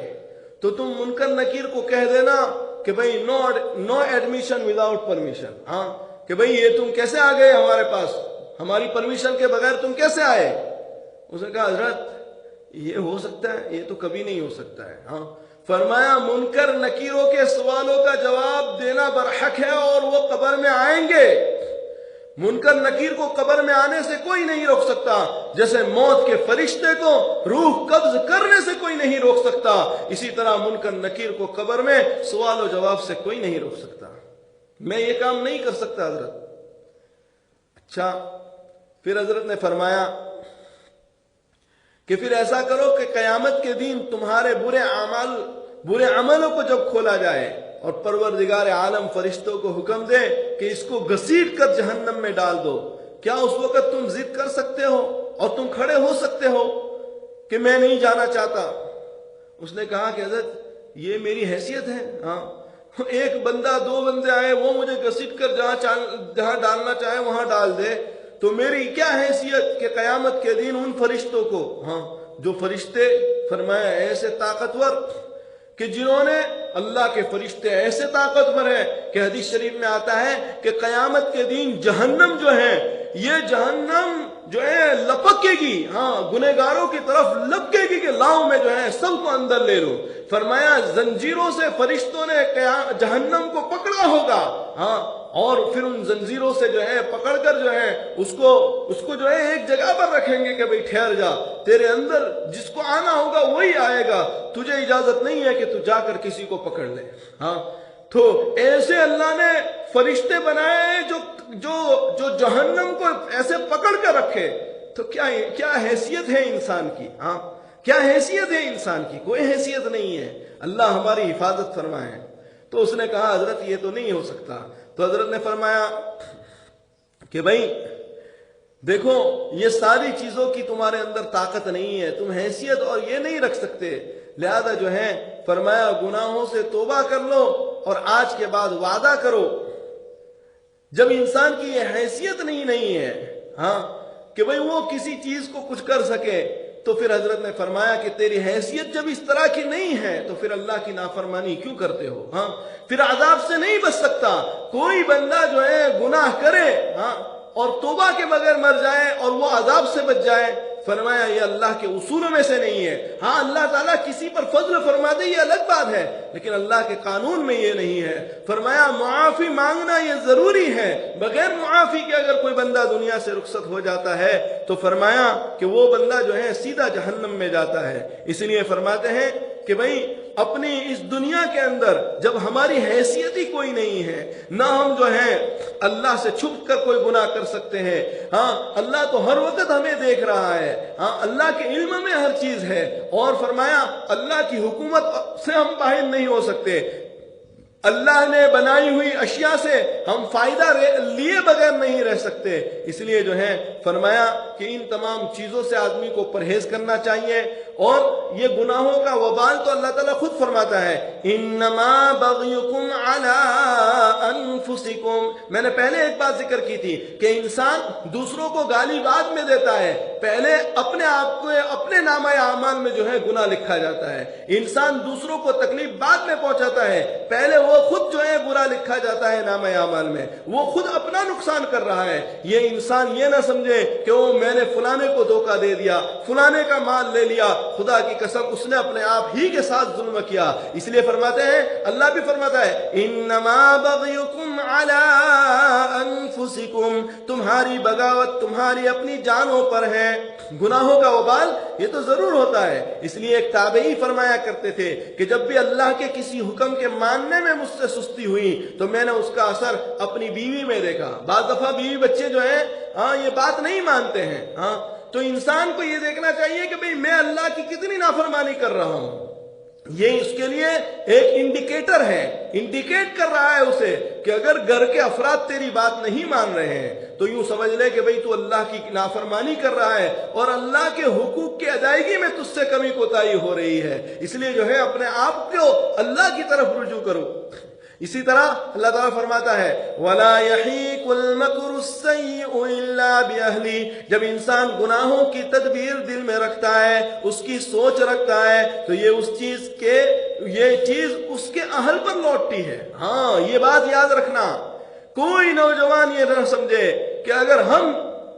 تو تم منکر نکیر کو کہہ دینا کہ بھئی نو ایڈمیشن وداؤٹ پرمیشن، ہاں کہ بھئی یہ تم کیسے آ گئے ہمارے پاس، ہماری پرمیشن کے بغیر تم کیسے آئے؟ اس نے کہا حضرت یہ ہو سکتا ہے، یہ تو کبھی نہیں ہو سکتا ہے۔ ہاں، فرمایا منکر نکیروں کے سوالوں کا جواب دینا برحق ہے اور وہ قبر میں آئیں گے۔ منکر نکیر کو قبر میں آنے سے کوئی نہیں روک سکتا، جیسے موت کے فرشتے کو روح قبض کرنے سے کوئی نہیں روک سکتا، اسی طرح منکر نکیر کو قبر میں سوال و جواب سے کوئی نہیں روک سکتا۔ میں یہ کام نہیں کر سکتا حضرت۔ اچھا، پھر حضرت نے فرمایا کہ پھر ایسا کرو کہ قیامت کے دن تمہارے برے عملوں کو جب کھولا جائے اور پروردگار عالم فرشتوں کو حکم دے کہ اس کو گھسیٹ کر جہنم میں ڈال دو، کیا اس وقت تم ضد کر سکتے ہو اور تم کھڑے ہو سکتے ہو کہ میں نہیں جانا چاہتا؟ اس نے کہا کہ حضرت یہ میری حیثیت ہے، ہاں ایک بندہ دو بندے آئے وہ مجھے گھسیٹ کر جہاں ڈالنا چاہے وہاں ڈال دے، تو میری کیا حیثیت کہ قیامت کے دن ان فرشتوں کو، ہاں جو فرشتے فرمایا ایسے طاقتور کہ جنہوں نے، اللہ کے فرشتے ایسے طاقتور ہیں کہ حدیث شریف میں آتا ہے کہ قیامت کے دن جہنم جو ہے، یہ جہنم جو ہے لپکے گی، ہاں گنہگاروں کی طرف لپکے گی کہ لاؤ میں جو ہے سب کو اندر لے لو۔ فرمایا زنجیروں سے فرشتوں نے جہنم کو پکڑا ہوگا، ہاں اور پھر ان زنجیروں سے جو ہے پکڑ کر جو ہے اس کو جو ہے ایک جگہ پر رکھیں گے کہ بھئی ٹھہر جا، تیرے اندر جس کو آنا ہوگا وہی آئے گا، تجھے اجازت نہیں ہے کہ تو جا کر کسی کو پکڑ لے۔ ہاں تو ایسے اللہ نے فرشتے بنائے جو جہنم کو ایسے پکڑ کر رکھے، تو کیا حیثیت ہے انسان کی؟ ہاں کیا حیثیت ہے انسان کی؟ کوئی حیثیت نہیں ہے۔ اللہ ہماری حفاظت فرمائے۔ تو اس نے کہا حضرت یہ تو نہیں ہو سکتا۔ تو حضرت نے فرمایا کہ بھائی دیکھو یہ ساری چیزوں کی تمہارے اندر طاقت نہیں ہے، تم حیثیت اور یہ نہیں رکھ سکتے، لہذا جو ہے فرمایا گناہوں سے توبہ کر لو اور آج کے بعد وعدہ کرو۔ جب انسان کی یہ حیثیت نہیں ہے ہاں کہ بھئی وہ کسی چیز کو کچھ کر سکے، تو پھر حضرت نے فرمایا کہ تیری حیثیت جب اس طرح کی نہیں ہے تو پھر اللہ کی نافرمانی کیوں کرتے ہو؟ ہاں پھر عذاب سے نہیں بچ سکتا۔ کوئی بندہ جو ہے گناہ کرے ہاں اور توبہ کے بغیر مر جائے اور وہ عذاب سے بچ جائے، فرمایا یہ اللہ کے اصولوں میں سے نہیں ہے۔ ہاں اللہ تعالیٰ کسی پر فضل فرما دے یہ الگ بات ہے، لیکن اللہ کے قانون میں یہ نہیں ہے۔ فرمایا معافی مانگنا یہ ضروری ہے، بغیر معافی کے اگر کوئی بندہ دنیا سے رخصت ہو جاتا ہے تو فرمایا کہ وہ بندہ جو ہے سیدھا جہنم میں جاتا ہے۔ اس لیے فرماتے ہیں کہ بھئی اپنی اس دنیا کے اندر جب ہماری حیثیت ہی کوئی نہیں ہے، نہ ہم جو ہے اللہ سے چھپ کر کوئی گناہ کر سکتے ہیں، ہاں اللہ تو ہر وقت ہمیں دیکھ رہا ہے، ہاں اللہ کے علم میں ہر چیز ہے، اور فرمایا اللہ کی حکومت سے ہم باہر نہیں ہو سکتے، اللہ نے بنائی ہوئی اشیاء سے ہم فائدہ لیے بغیر نہیں رہ سکتے۔ اس لیے جو ہے فرمایا کہ ان تمام چیزوں سے آدمی کو پرہیز کرنا چاہیے، اور یہ گناہوں کا وبال تو اللہ تعالیٰ خود فرماتا ہے انما بغیکم علی انفسکم۔ میں نے پہلے ایک بات ذکر کی تھی کہ انسان دوسروں کو گالی بعد میں دیتا ہے، پہلے اپنے آپ کو اپنے نامہ اعمال میں جو ہے گناہ لکھا جاتا ہے۔ انسان دوسروں کو تکلیف بعد میں پہنچاتا ہے، پہلے وہ خود جو ہے برا لکھا جاتا ہے نامہ اعمال میں، وہ خود اپنا نقصان کر رہا ہے۔ یہ انسان یہ نہ سمجھے کہ وہ میں نے فلانے کو دھوکہ دے دیا، فلانے کا مال لے لیا، خدا کی قسم اس نے اپنے آپ ہی کے ساتھ ظلم کیا۔ اس لیے فرماتے ہیں، اللہ بھی فرماتا ہے انما بغیکم علی انفسکم، تمہاری بغاوت تمہاری اپنی جانوں پر ہے۔ گناہوں کا وبال یہ تو ضرور ہوتا ہے۔ اس لیے ایک تابعی فرمایا کرتے تھے کہ جب بھی اللہ کے کسی حکم کے ماننے میں مجھ سے سستی ہوئی تو میں نے اس کا اثر اپنی بیوی میں دیکھا۔ بعض دفعہ بیوی بچے جو ہیں ہاں یہ بات نہیں مانتے ہیں، ہاں تو انسان کو یہ دیکھنا چاہیے کہ بھئی میں اللہ کی کتنی نافرمانی کر رہا ہوں۔ یہ اس کے لیے ایک انڈیکیٹر ہے، انڈیکیٹ کر رہا ہے اسے کہ اگر گھر کے افراد تیری بات نہیں مان رہے ہیں تو یوں سمجھ لے کہ بھئی تو اللہ کی نافرمانی کر رہا ہے اور اللہ کے حقوق کی ادائیگی میں تجھ سے کمی کوتاہی ہو رہی ہے۔ اس لیے جو ہے اپنے آپ کو اللہ کی طرف رجوع کرو۔ اسی طرح اللہ تعالیٰ فرماتا ہے وَلَا يَحِيقُ الْمَكْرُ السَّيِّئُ إِلَّا بِأَهْلِهِ، جب انسان گناہوں کی تدبیر دل میں رکھتا ہے، اس کی سوچ رکھتا ہے، تو یہ چیز اس کے اہل پر لوٹتی ہے۔ ہاں یہ بات یاد رکھنا، کوئی نوجوان یہ نہ سمجھے کہ اگر ہم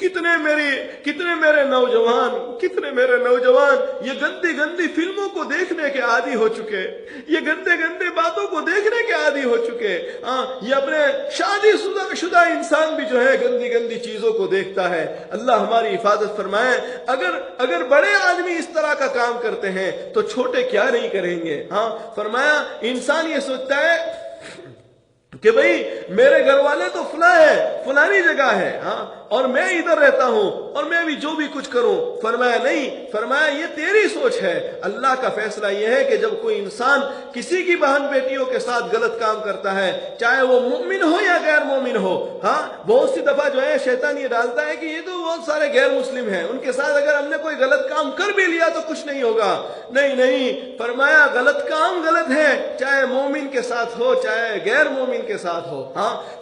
کتنے میرے نوجوان یہ گندی فلموں کو دیکھنے کے عادی ہو چکے، یہ گندے باتوں کو دیکھنے کے عادی ہو چکے۔ یہ اپنے شادی شدہ انسان بھی جو ہے گندی چیزوں کو دیکھتا ہے۔ اللہ ہماری حفاظت فرمائے۔ اگر بڑے آدمی اس طرح کا کام کرتے ہیں تو چھوٹے کیا نہیں کریں گے۔ فرمایا انسان یہ سوچتا ہے کہ بھئی میرے گھر والے تو فلاں ہے، فلانی جگہ ہے، اور میں ادھر رہتا ہوں اور میں بھی جو بھی کچھ کروں۔ فرمایا نہیں، فرمایا یہ تیری سوچ ہے۔ اللہ کا فیصلہ یہ ہے کہ جب کوئی انسان کسی کی بہن بیٹیوں کے ساتھ غلط کام کرتا ہے، چاہے وہ مومن ہو یا غیر مومن ہو، بہت سی دفعہ جو ہے شیطان یہ ڈالتا ہے کہ یہ تو بہت سارے غیر مسلم ہیں، ان کے ساتھ اگر ہم نے کوئی غلط کام کر بھی لیا تو کچھ نہیں ہوگا۔ نہیں، فرمایا غلط کام غلط ہے، چاہے مومن کے ساتھ ہو چاہے غیر مومن کے ساتھ ہو۔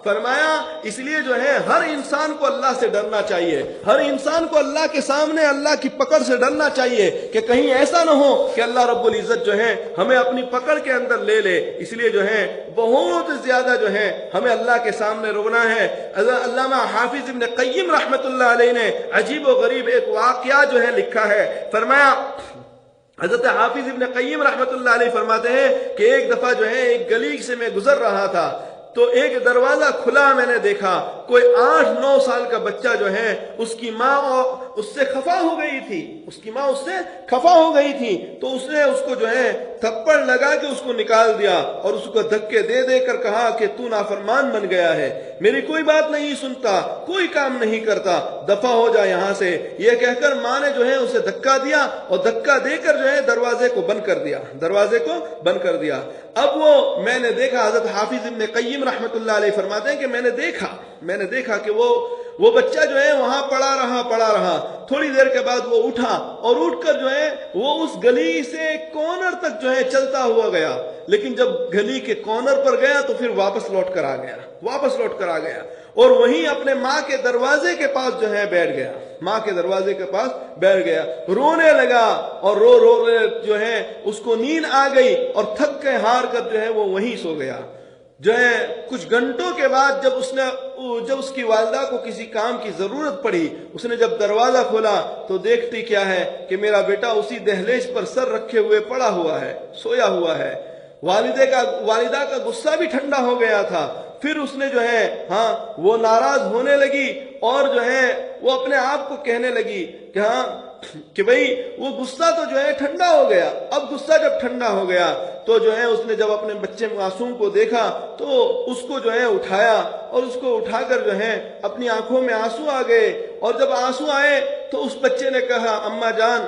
فرمایا اس لیے جو ہے ہر انسان کو اللہ سے ڈرنا چاہیے، ہر انسان کو اللہ کے سامنے اللہ کی پکڑ سے ڈرنا چاہیے کہ کہیں ایسا نہ ہو کہ اللہ رب العزت جو ہے ہمیں اپنی پکڑ کے اندر لے لے۔ اس لیے جو ہے بہت زیادہ جو ہے ہمیں اللہ کے سامنے رونا ہے۔ علامہ حافظ ابن قیم رحمت اللہ علیہ نے عجیب و غریب ایک واقعہ جو ہے لکھا ہے۔ فرمایا حضرت حافظ ابن قیم رحمت اللہ علیہ فرماتے ہیں کہ ایک دفعہ جو ہے ایک گلی سے میں گزر رہا تھا تو ایک دروازہ کھلا میں نے دیکھا، کوئی 8-9 سال کا بچہ جو ہے اس کی ماں اس سے خفا ہو گئی تھی، تو اس نے اس کو جو ہے تھپڑ لگا کے اس کو نکال دیا اور اس کو دھکے دے دے کر کہا کہ تو نافرمان بن گیا ہے، میری کوئی بات نہیں سنتا، کوئی کام نہیں کرتا، دفع ہو جا یہاں سے۔ یہ کہہ کر ماں نے جو ہے اسے دھکا دیا اور دھکا دے کر جو ہے دروازے کو بند کر دیا۔ اب وہ میں نے دیکھا، حضرت حافظ ابن قیم رحمت اللہ علیہ فرماتے ہیں کہ میں نے دیکھا کہ وہ بچہ جو ہے وہاں پڑا رہا، تھوڑی دیر کے بعد وہ اٹھا اور اٹھ کر جو ہے وہ اس گلی سے کارنر تک جو ہے چلتا ہوا گیا، لیکن جب گلی کے کارنر پر گیا تو پھر واپس لوٹ کر آ گیا اور وہیں اپنے ماں کے دروازے کے پاس جو ہے بیٹھ گیا، رونے لگا اور رو جو ہے اس کو نیند آ گئی اور تھک کے ہار کر جو ہے وہ وہیں سو گیا۔ جو ہے کچھ گھنٹوں کے بعد جب اس کی والدہ کو کسی کام کی ضرورت پڑی، اس نے جب دروازہ کھولا تو دیکھتی کیا ہے کہ میرا بیٹا اسی دہلیز پر سر رکھے ہوئے پڑا ہوا ہے، سویا ہوا ہے۔ والدہ کا غصہ بھی ٹھنڈا ہو گیا تھا۔ پھر اس نے جو ہے وہ ناراض ہونے لگی اور جو ہے وہ اپنے آپ کو کہنے لگی کہ بھئی وہ غصہ تو جو ہے ٹھنڈا ہو گیا۔ اب غصہ جب ٹھنڈا ہو گیا تو جو ہے اس نے جب اپنے بچے معصوم کو دیکھا تو اس کو جو ہے اٹھایا اور اس کو اٹھا کر جو ہے اپنی آنکھوں میں آنسو آ گئے، اور جب آنسو آئے تو اس بچے نے کہا اماں جان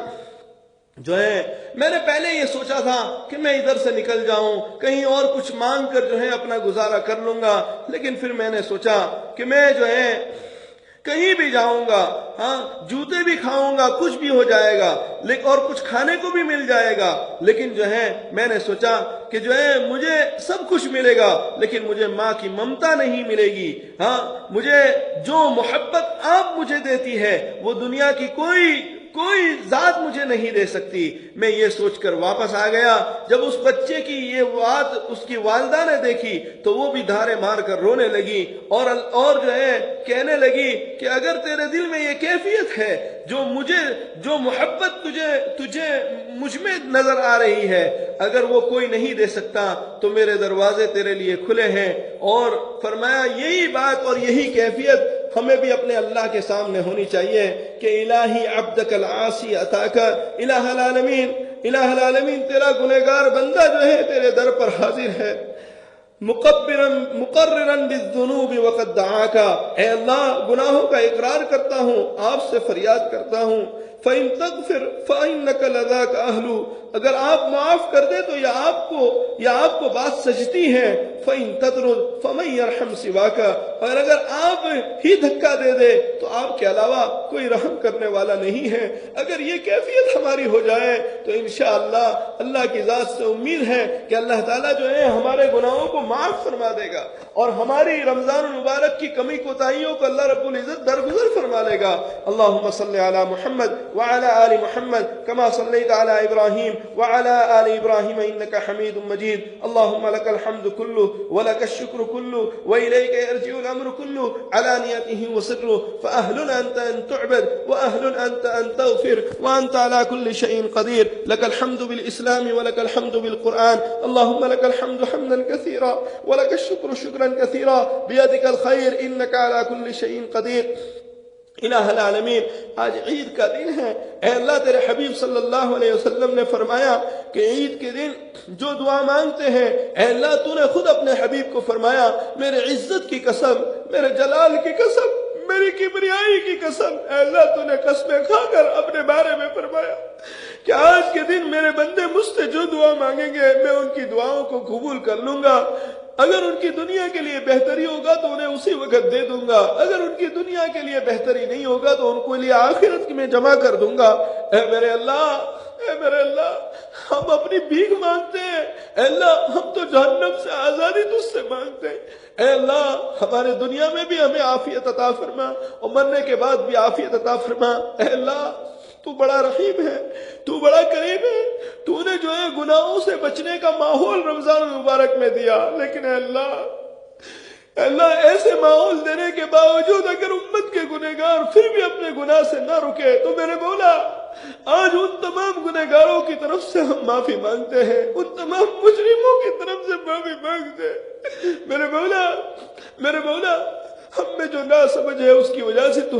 جو ہے میں نے پہلے یہ سوچا تھا کہ میں ادھر سے نکل جاؤں، کہیں اور کچھ مانگ کر جو ہے اپنا گزارا کر لوں گا، لیکن پھر میں نے سوچا کہ میں جو ہے کہیں بھی جاؤں گا، جوتے بھی کھاؤں گا، کچھ بھی ہو جائے گا، اور کچھ کھانے کو بھی مل جائے گا، لیکن جو ہے میں نے سوچا کہ جو ہے مجھے سب کچھ ملے گا لیکن مجھے ماں کی ممتا نہیں ملے گی۔ مجھے جو محبت آپ مجھے دیتی ہے وہ دنیا کی کوئی ذات مجھے نہیں دے سکتی۔ میں یہ سوچ کر واپس آ گیا۔ جب اس بچے کی یہ بات اس کی والدہ نے دیکھی تو وہ بھی دھارے مار کر رونے لگی اور جو ہے کہنے لگی کہ اگر تیرے دل میں یہ کیفیت ہے، جو محبت تجھے مجھ میں نظر آ رہی ہے، اگر وہ کوئی نہیں دے سکتا تو میرے دروازے تیرے لیے کھلے ہیں۔ اور فرمایا یہی بات اور یہی کیفیت ہمیں بھی اپنے اللہ کے سامنے ہونی چاہیے کہ الہی عبدک العاصی اتاک، الہ العالمین تیرا گنہگار بندہ جو ہے تیرے در پر حاضر ہے، مقررا بالذنوب وقد دعاک، اے اللہ گناہوں کا اقرار کرتا ہوں، آپ سے فریاد کرتا ہوں، فَإِن تَغْفِرْ فَإِنَّكَ لَذَاكَ أَهْلُ، اگر آپ معاف کر دے تو یا آپ کو بات سجتی ہے، فَإِن تَطْرُدْ فَمَن يَرْحَمْ سِوَاكَ، اور اگر آپ ہی دھکا دے دے تو آپ کے علاوہ کوئی رحم کرنے والا نہیں ہے۔ اگر یہ کیفیت ہماری ہو جائے تو انشاءاللہ اللہ کی ذات سے امید ہے کہ اللہ تعالیٰ جو ہے ہمارے گناہوں کو معاف فرما دے گا اور ہماری رمضان المبارک کی کمی کوتاہیوں کو اللہ رب العزت درگزر فرما لے گا۔ اللہم صلی علی محمد وعلی آل محمد کما صلیت علی ابراہیم وعلی آل ابراہیم انک حمید مجید۔ اللہم لک الحمد کلہ ولك الشكر كله وإليك يرجع الأمر كله علانيته وسره فأهل أنت أن تعبد وأهل أنت أن تغفر وأنت على كل شيء قدير. لك الحمد بالإسلام ولك الحمد بالقرآن. اللهم لك الحمد حمدا كثيرا ولك الشكر شكرا كثيرا بيدك الخير إنك على كل شيء قدير. الہ العالمین، آج عید کا دن ہے. اے اللہ تیرے حبیب صلی اللہ علیہ وسلم نے فرمایا کہ عید کے دن جو دعا مانگتے ہیں، اے اللہ تو نے خود اپنے حبیب کو فرمایا میرے عزت کی قسم، میرے جلال کی قسم، میری کبریائی کی قسم، اے اللہ تو نے قسمیں کھا کر اپنے بارے میں فرمایا کہ آج کے دن میرے بندے مجھ سے جو دعا مانگیں گے میں ان کی دعاؤں کو قبول کر لوں گا. اگر ان کی دنیا کے لیے بہتری ہوگا تو انہیں اسی وقت دے دوں گا، اگر ان کی دنیا کے لیے بہتری نہیں ہوگا تو ان کو لیے آخرت میں جمع کر دوں گا. اے میرے اللہ، اے میرے اللہ، ہم اپنی بھیک مانگتے ہیں. اے اللہ ہم تو جہنم سے آزادی تجھ سے مانگتے ہیں. اے اللہ ہمارے دنیا میں بھی ہمیں عافیت عطا فرما اور مرنے کے بعد بھی عافیت عطا فرما. اے اللہ تو بڑا رحیم ہے، تو بڑا کریم ہے. تو نے جو ہے گناہوں سے بچنے کا ماحول رمضان المبارک میں دیا، لیکن اے اللہ ایسے ماحول دینے کے باوجود اگر امت کے گنہگار پھر بھی اپنے گناہ سے نہ رکے تو میرے مولا آج ان تمام گنہگاروں کی طرف سے ہم معافی مانگتے ہیں، ان تمام مجرموں کی طرف سے معافی مانگتے ہیں. میرے مولا ہم میں جو ناسمجھ ہے اس کی وجہ سے تو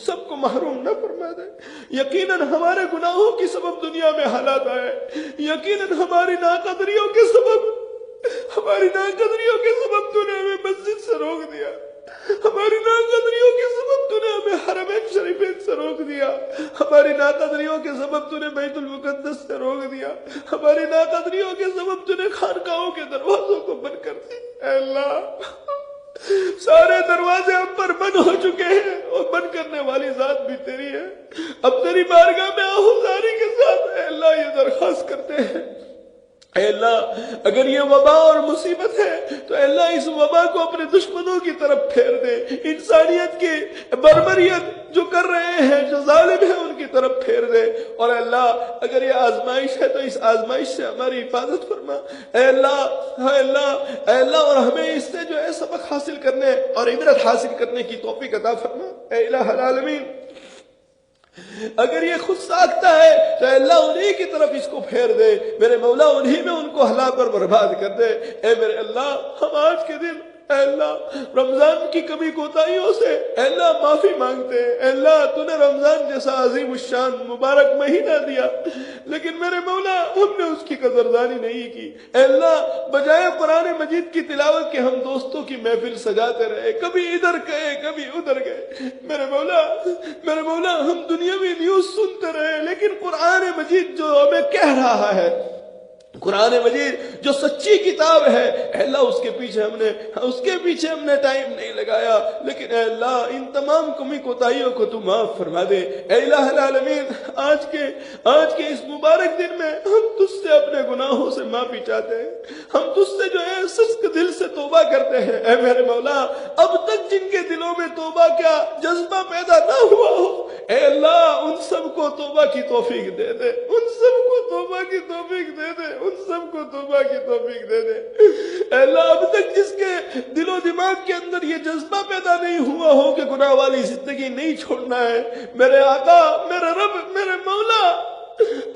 سب کو محروم نہ فرما دے. یقیناً ہمارے گناہوں کی سبب دنیا میں حالات آئے، یقیناً ہماری ناقدریوں کے سبب تو نے ہمیں مسجد سے روک دیا، ہماری ناقدریوں کے سبب تو نے ہمیں حرمین شریفین سے روک دیا، ہماری ناقدریوں کے سبب تو نے بیت المقدس سے روک دیا، ہماری ناقدریوں کے سبب تو نے خانقاہوں کے دروازوں کو بند کر دیا. اے اللہ سارے دروازے ہم پر بند ہو چکے ہیں اور بند کرنے والی ذات بھی تیری ہے. اب تیری بارگاہ میں آہوزاری کے ساتھ اے اللہ یہ درخواست کرتے ہیں، اے اللہ اگر یہ وبا اور مصیبت ہے تو اے اللہ اس وبا کو اپنے دشمنوں کی طرف پھیر دے. انسانیت کی بربریت جو کر رہے ہیں، جو ظالم ہیں، ان کی طرف پھیر دے. اور اے اللہ اگر یہ آزمائش ہے تو اس آزمائش سے ہماری حفاظت فرما. اے اللہ اور ہمیں اس سے جو ہے سبق حاصل کرنے اور عبرت حاصل کرنے کی توفیق عطا فرما. اے الہ العالمین اگر یہ خود ساختہ ہے تو اے اللہ انہی کی طرف اس کو پھیر دے. میرے مولا انہی میں ان کو ہلاک اور برباد کر دے. اے میرے اللہ ہم آج کے دن اے اللہ رمضان کی کمی کوتاہیوں سے اے اللہ معافی مانگتے ہیں. اے اللہ تو نے رمضان جیسا عظیم الشان مبارک مہینہ دیا، لیکن میرے مولا ہم نے اس کی قدردانی نہیں کی. اے اللہ بجائے قرآن مجید کی تلاوت کے ہم دوستوں کی محفل سجاتے رہے، کبھی ادھر گئے کبھی ادھر گئے. میرے مولا ہم دنیاوی نیوز سنتے رہے، لیکن قرآن مجید جو ہمیں کہہ رہا ہے، قرآن مجید جو سچی کتاب ہے، اے اللہ اس کے پیچھے ہم نے ٹائم نہیں لگایا. لیکن اے اللہ ان تمام کمی کوتاہیوں کو تو معاف فرما دے. اے الہ العالمین آج کے اس مبارک دن میں ہم تجھ سے اپنے گناہوں سے معافی چاہتے ہیں، ہم تجھ سے جو ہے سخت دل سے توبہ کرتے ہیں. اے میرے مولا اب تک جن کے دلوں میں توبہ کا جذبہ پیدا نہ ہوا ہو، اے اللہ ان سب کو توبہ کی توفیق دے دے، ان سب کو توبہ کی توفیق دے دے، ان سب کو توبہ کی توفیق دے دے. اے اللہ اب تک جس کے دل و دماغ کے اندر یہ جذبہ پیدا نہیں ہوا ہو کہ گناہ والی زندگی نہیں چھوڑنا ہے، میرے آقا، میرے رب، میرے مولا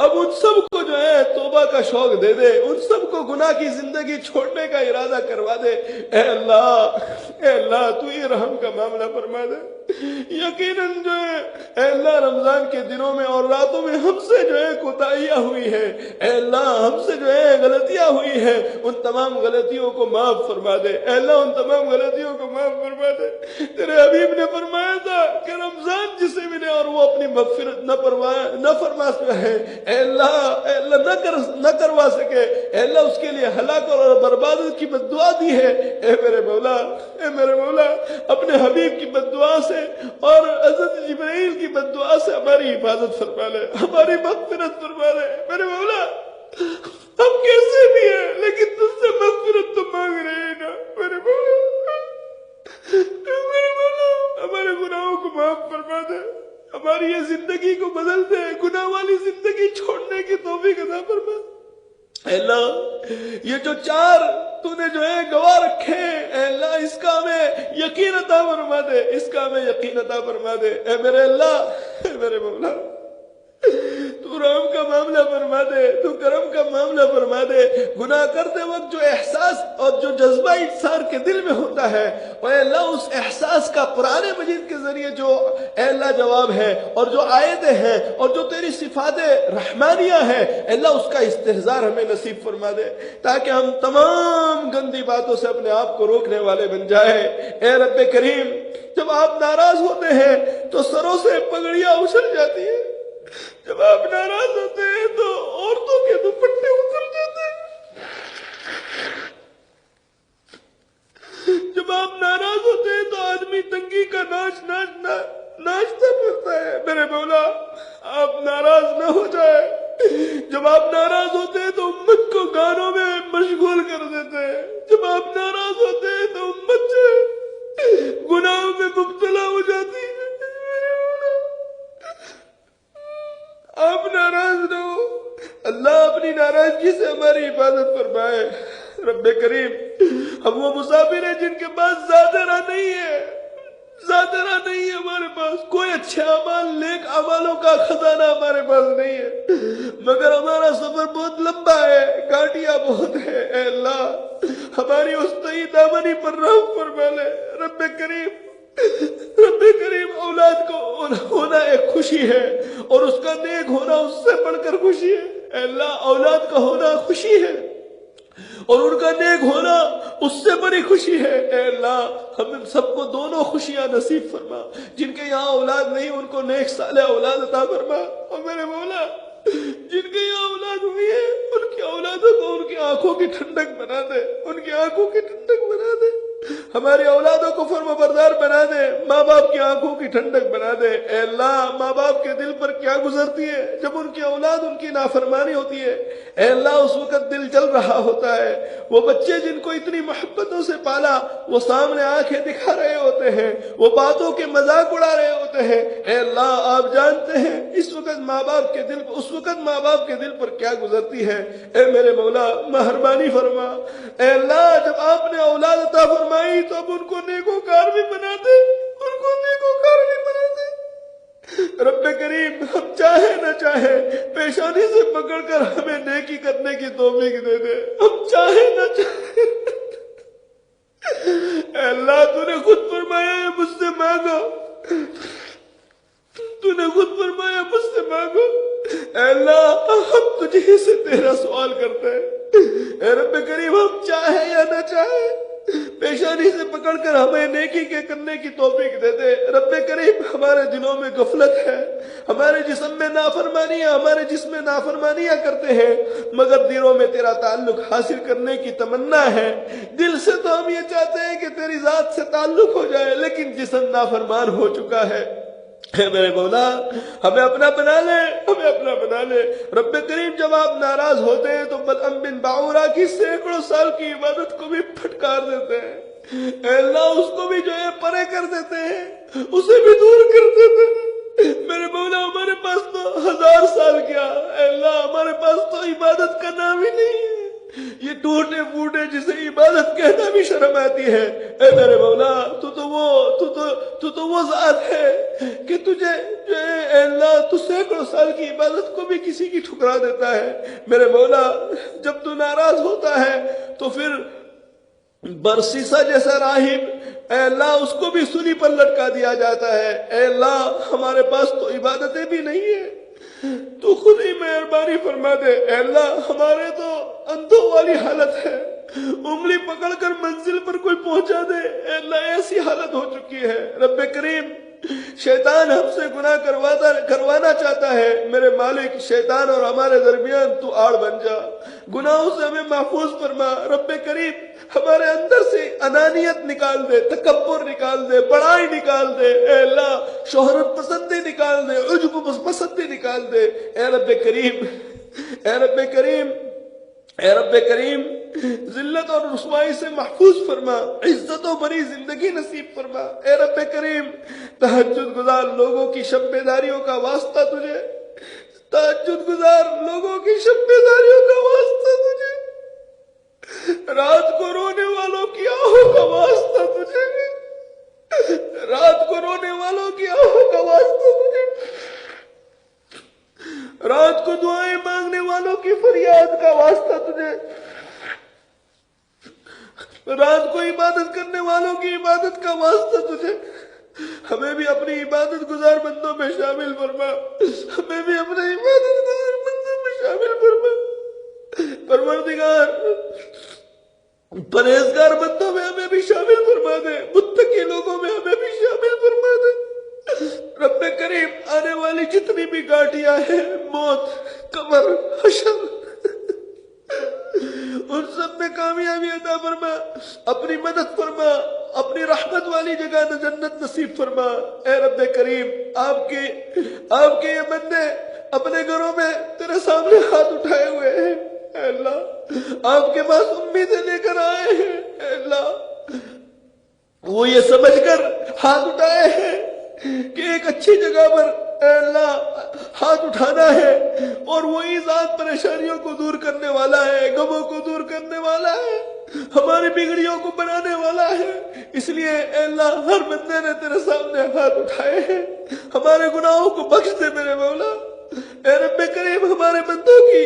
اب ان سب کو جو ہے توبہ کا شوق دے دے، ان سب کو گناہ کی زندگی چھوڑنے کا ارادہ کروا دے. اے اللہ تو یہ رحم کا معاملہ فرما دے. یقیناً جو ہے اے اللہ رمضان کے دنوں میں اور راتوں میں ہم سے جو ہے کوتاہیاں ہوئی ہے، اے اللہ ہم سے جو ہے غلطیاں ہوئی ہیں، ان تمام غلطیوں کو معاف فرما دے. اے اللہ ان تمام غلطیوں کو معاف فرما دے. تیرے حبیب نے فرمایا تھا کہ رمضان جسے ملے اور وہ اپنی مغفرت نہ فرما سکے، اے اللہ نہ کروا سکے، اے اللہ اس کے لیے ہلاک اور بربادی کی بد دعا دی ہے. اے میرے مولا اپنے حبیب کی بد دعا سے اور حضرت جبرائیل کی بد دعا سے ہماری حفاظت فرما لے، ہماری مغفرت فرما لے. میرے مولا ہم کیسے بھی ہیں لیکن تجھ سے مغفرت تو مانگ رہے ہیں نا. میرے مولا ہمارے گناہوں کو معاف فرما دے، ہماری یہ زندگی کو بدل دے، گناہ والی زندگی چھوڑنے کی توفیق عطا فرما. اے اللہ یہ جو چار تو نے جو ہے گواہ رکھے، اے اللہ اس کا ہمیں یقین عطا فرما دے، اس کا ہمیں یقین عطا فرما دے۔ اے میرے اللہ، اے میرے مولا، تو رحم کا معاملہ فرما دے، تو کرم کا معاملہ فرما دے۔ گناہ کرتے وقت جو احساس اور جو جذبہ انسان کے دل میں ہوتا ہے، اے اللہ اس احساس کا قرآن مجید کے ذریعے جو اے اللہ جواب ہے، اور جو آیتیں ہیں اور جو تیری صفات رحمانیہ ہے، اے اللہ اس کا استحضار ہمیں نصیب فرما دے، تاکہ ہم تمام گندی باتوں سے اپنے آپ کو روکنے والے بن جائے۔ اے رب کریم، جب آپ ناراض ہوتے ہیں تو سروں سے پگڑیاں اچھل جاتی ہیں، جب آپ ناراض ہوتے ہیں تو عورتوں کے دوپٹے اتر جاتے ہیں، جب آپ ناراض ہوتے ہیں تو آدمی تنگی کا ناچتا پھرتا ہے۔ میرے مولا آپ ناراض نہ ہو جائے۔ جب آپ ناراض ہوتے ہیں تو امت کو گانوں میں مشغول کر دیتے ہیں، جب آپ ناراض ہوتے ہیں تو امت سے گناہوں میں مبتلا ہو جاتی ہے۔ آپ ناراض نہ ہو، اللہ اپنی ناراضگی سے ہماری حفاظت فرمائے۔ رب کریم، ہم وہ مسافر ہیں جن کے پاس زیادہ راہ نہیں ہے، زیادہ راہ نہیں ہے ہمارے پاس، کوئی اچھے اعمال نیک اعمالوں کا خزانہ ہمارے پاس نہیں ہے، مگر ہمارا سفر بہت لمبا ہے، گاڑیاں بہت ہے۔ اے اللہ ہماری اس تئی دامنی پر رحم فرما لے۔ رب کریم، رب کریم، اولاد کو ہونا ایک خوشی ہے، اور اس کا نیک ہونا اس سے بڑھ کر خوشی ہے۔ اے اللہ اولاد کا ہونا خوشی ہے، اور ان کا نیک ہونا اس سے بڑی خوشی ہے۔ اے اللہ ہم سب کو دونوں خوشیاں نصیب فرما۔ جن کے یہاں اولاد نہیں ان کو نیک صالح اولاد عطا فرما، اور میرے مولا جن کے یہاں اولاد ہوئی ہے ان کی اولادوں کو ان کی آنکھوں کی ٹھنڈک بنا دے، ان کی آنکھوں کی ٹھنڈک بنا دے، ہماری اولادوں کو فرما بردار بنا دے، ماں باپ کی آنکھوں کی ٹھنڈک بنا دے۔ اے اللہ ماں باپ کے دل پر کیا گزرتی ہے جب ان کی اولاد ان کی نافرمانی ہوتی ہے۔ اے اللہ اس وقت دل جل رہا ہوتا ہے، وہ بچے جن کو اتنی محبتوں سے پالا وہ سامنے آنکھیں دکھا رہے ہوتے ہیں، وہ باتوں کے مذاق اڑا رہے ہوتے ہیں۔ اے اللہ آپ جانتے ہیں اس وقت ماں باپ کے دل پر کیا گزرتی ہے۔ اے میرے مولا مہربانی فرما۔ اے اللہ جب آپ نے اولاد عطا فرمائی تو اب ان کو نیکوکار بھی بنا دے، ان کو نیکوکار بھی بنا دے۔ رب کریم ہم چاہے نہ چاہے پیشانی سے پکڑ کر ہمیں نیکی کرنے کی توفیق دے دے، ہم چاہے نہ چاہے۔ اے اللہ تو نے خود فرمایا ہے مجھ سے مانگو، تو نے خود فرمایا مجھ سے مانگو۔ اے اللہ ہم تجھے سے تیرا سوال کرتے ہیں۔ اے رب کریم ہم چاہے یا نہ چاہے پیشانی سے پکڑ کر ہمیں نیکی کے کرنے کی توفیق دے دے۔ رب کریم ہمارے دلوں میں غفلت ہے، ہمارے جسم میں نافرمانیاں، ہمارے جسم میں نافرمانیاں کرتے ہیں، مگر دلوں میں تیرا تعلق حاصل کرنے کی تمنا ہے۔ دل سے تو ہم یہ چاہتے ہیں کہ تیری ذات سے تعلق ہو جائے، لیکن جسم نافرمان ہو چکا ہے۔ اے میرے مولا ہمیں اپنا بنا لے، ہمیں اپنا بنا لے۔ رب کریم جب آپ ناراض ہوتے ہیں تو بلعم بن باعورہ کی سینکڑوں سال کی عبادت کو بھی پھٹکار دیتے ہیں۔ اے اللہ اس کو بھی جو ہے پرے کر دیتے ہیں، اسے بھی دور کر دیتے ہیں۔ میرے مولا ہمارے پاس تو 1000 سال کیا، اے اللہ ہمارے پاس تو عبادت کا نام ہی نہیں ہے، یہ ٹوٹے پھوٹے جسے عبادت کہنا بھی شرم آتی ہے۔ اے میرے مولا تو وہ ذات ہے کہ تجھے اے اللہ تو سینکڑوں سال کی عبادت کو بھی کسی کی ٹھکرا دیتا ہے۔ میرے مولا جب تو ناراض ہوتا ہے تو پھر برسیسا جیسا راہب اے اللہ اس کو بھی سولی پر لٹکا دیا جاتا ہے۔ اے اللہ ہمارے پاس تو عبادتیں بھی نہیں ہیں، تو خود ہی مہربانی فرما دے۔ اے اللہ ہمارے تو اندھوں والی حالت ہے، انگلی پکڑ کر منزل پر کوئی پہنچا دے، اے اللہ ایسی حالت ہو چکی ہے۔ رب کریم شیطان ہم سے گناہ کروانا چاہتا ہے، میرے مالک شیطان اور ہمارے درمیان تو آڑ بن جا، گناہوں سے ہمیں محفوظ فرما۔ رب کریم ہمارے اندر سے انانیت نکال دے، تکبر نکال دے، بڑائی نکال دے، اے اللہ شہرت پسندی نکال دے، عجب پسندی نکال دے۔ اے رب کریم، اے رب کریم، اے رب کریم ذلت اور رسوائی سے محفوظ فرما، عزت و بری زندگی نصیب فرما۔ اے رب کریم تہجد گزار لوگوں کی شب بیداریوں کا واسطہ تجھے، تہجد گزار لوگوں کی شب بیداریوں کا واسطہ تجھے، رات کو رونے والوں کی آہوں کا واسطہ تجھے، رات کو رونے والوں کی آہوں کا واسطہ تجھے، رات کو دعائیں مانگنے والوں کی فریاد کا واسطہ تجھے، رات کو عبادت کرنے والوں کی عبادت کا واسطہ تجھے۔ ہمیں بھی اپنی عبادت گزار بندوں میں شامل فرما، ہمیں بھی اپنے عبادت گزار بندوں میں شامل فرما پروردگار، پرہیزگار بندوں میں ہمیں بھی شامل فرما دے، متقی لوگوں میں ہمیں بھی شامل فرما دے۔ رب کریم، آنے والی جتنی بھی گاٹیاں ہیں، موت، قبر، حشر، ان سب میں کامیابی عطا فرما، اپنی مدد فرما، اپنی رحمت والی جگہ جنت نصیب فرما۔ اے رب کریم، آپ کے یہ بندے اپنے گھروں میں تیرے سامنے ہاتھ اٹھائے ہوئے ہیں، اے اللہ آپ کے پاس امیدیں لے کر آئے ہیں، اے اللہ وہ یہ سمجھ کر ہاتھ اٹھائے ہیں کہ ایک اچھی جگہ پر اے اللہ ہاتھ اٹھانا ہے، اور وہی ذات پریشانیوں کو دور کرنے والا ہے، غموں کو دور کرنے والا ہے، ہماری بگڑیوں کو بنانے والا ہے۔ اس لیے اے اللہ ہر بندے نے تیرے سامنے ہاتھ اٹھائے ہیں، ہمارے گناہوں کو بخش دے میرے مولا۔ اے رب کریم، ہمارے بندوں کی،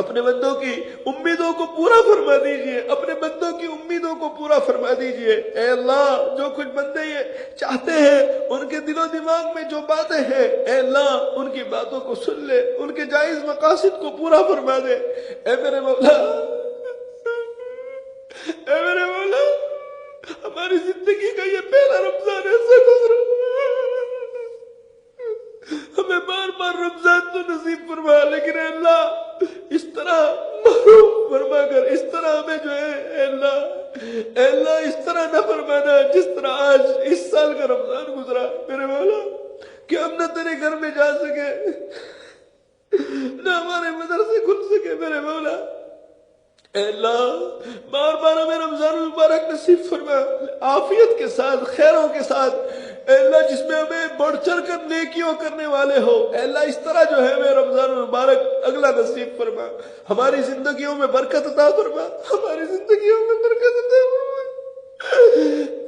اپنے بندوں کی امیدوں کو پورا فرما دیجئے، اپنے بندوں کی امیدوں کو پورا فرما دیجئے۔ اے اللہ جو کچھ بندے یہ چاہتے ہیں، ان کے دل و دماغ میں جو باتیں ہیں، اے اللہ ان کی باتوں کو سن لے، ان کے جائز مقاصد کو پورا فرما دے۔ اے میرے مولا، اے میرے مولا، ہماری زندگی کا یہ پہلا رمضان ایسا گزرا، ہمیں بار بار رمضان تو نصیب فرما، لیکن اے اللہ اس طرح محروم فرما کر، اس طرح ہمیں جو ہے اے اللہ اس طرح نہ فرمانا جس طرح آج اس سال کا رمضان گزرا میرے مولا، کہ ہم نہ تیرے گھر میں جا سکے، نہ ہمارے مدرسے کھل سکے میرے مولا۔ اے اللہ بار بار ہمیں رمضان المبارک نصیب فرما، عافیت کے ساتھ، خیروں کے ساتھ، اے اللہ جس میں ہمیں بڑھ چڑھ کر نیکیوں کرنے والے ہو، اے اللہ اس طرح جو ہے ہمیں رمضان المبارک اگلا نصیب فرما، ہماری زندگیوں میں برکت عطا فرما، ہماری زندگیوں میں برکت عطا فرما۔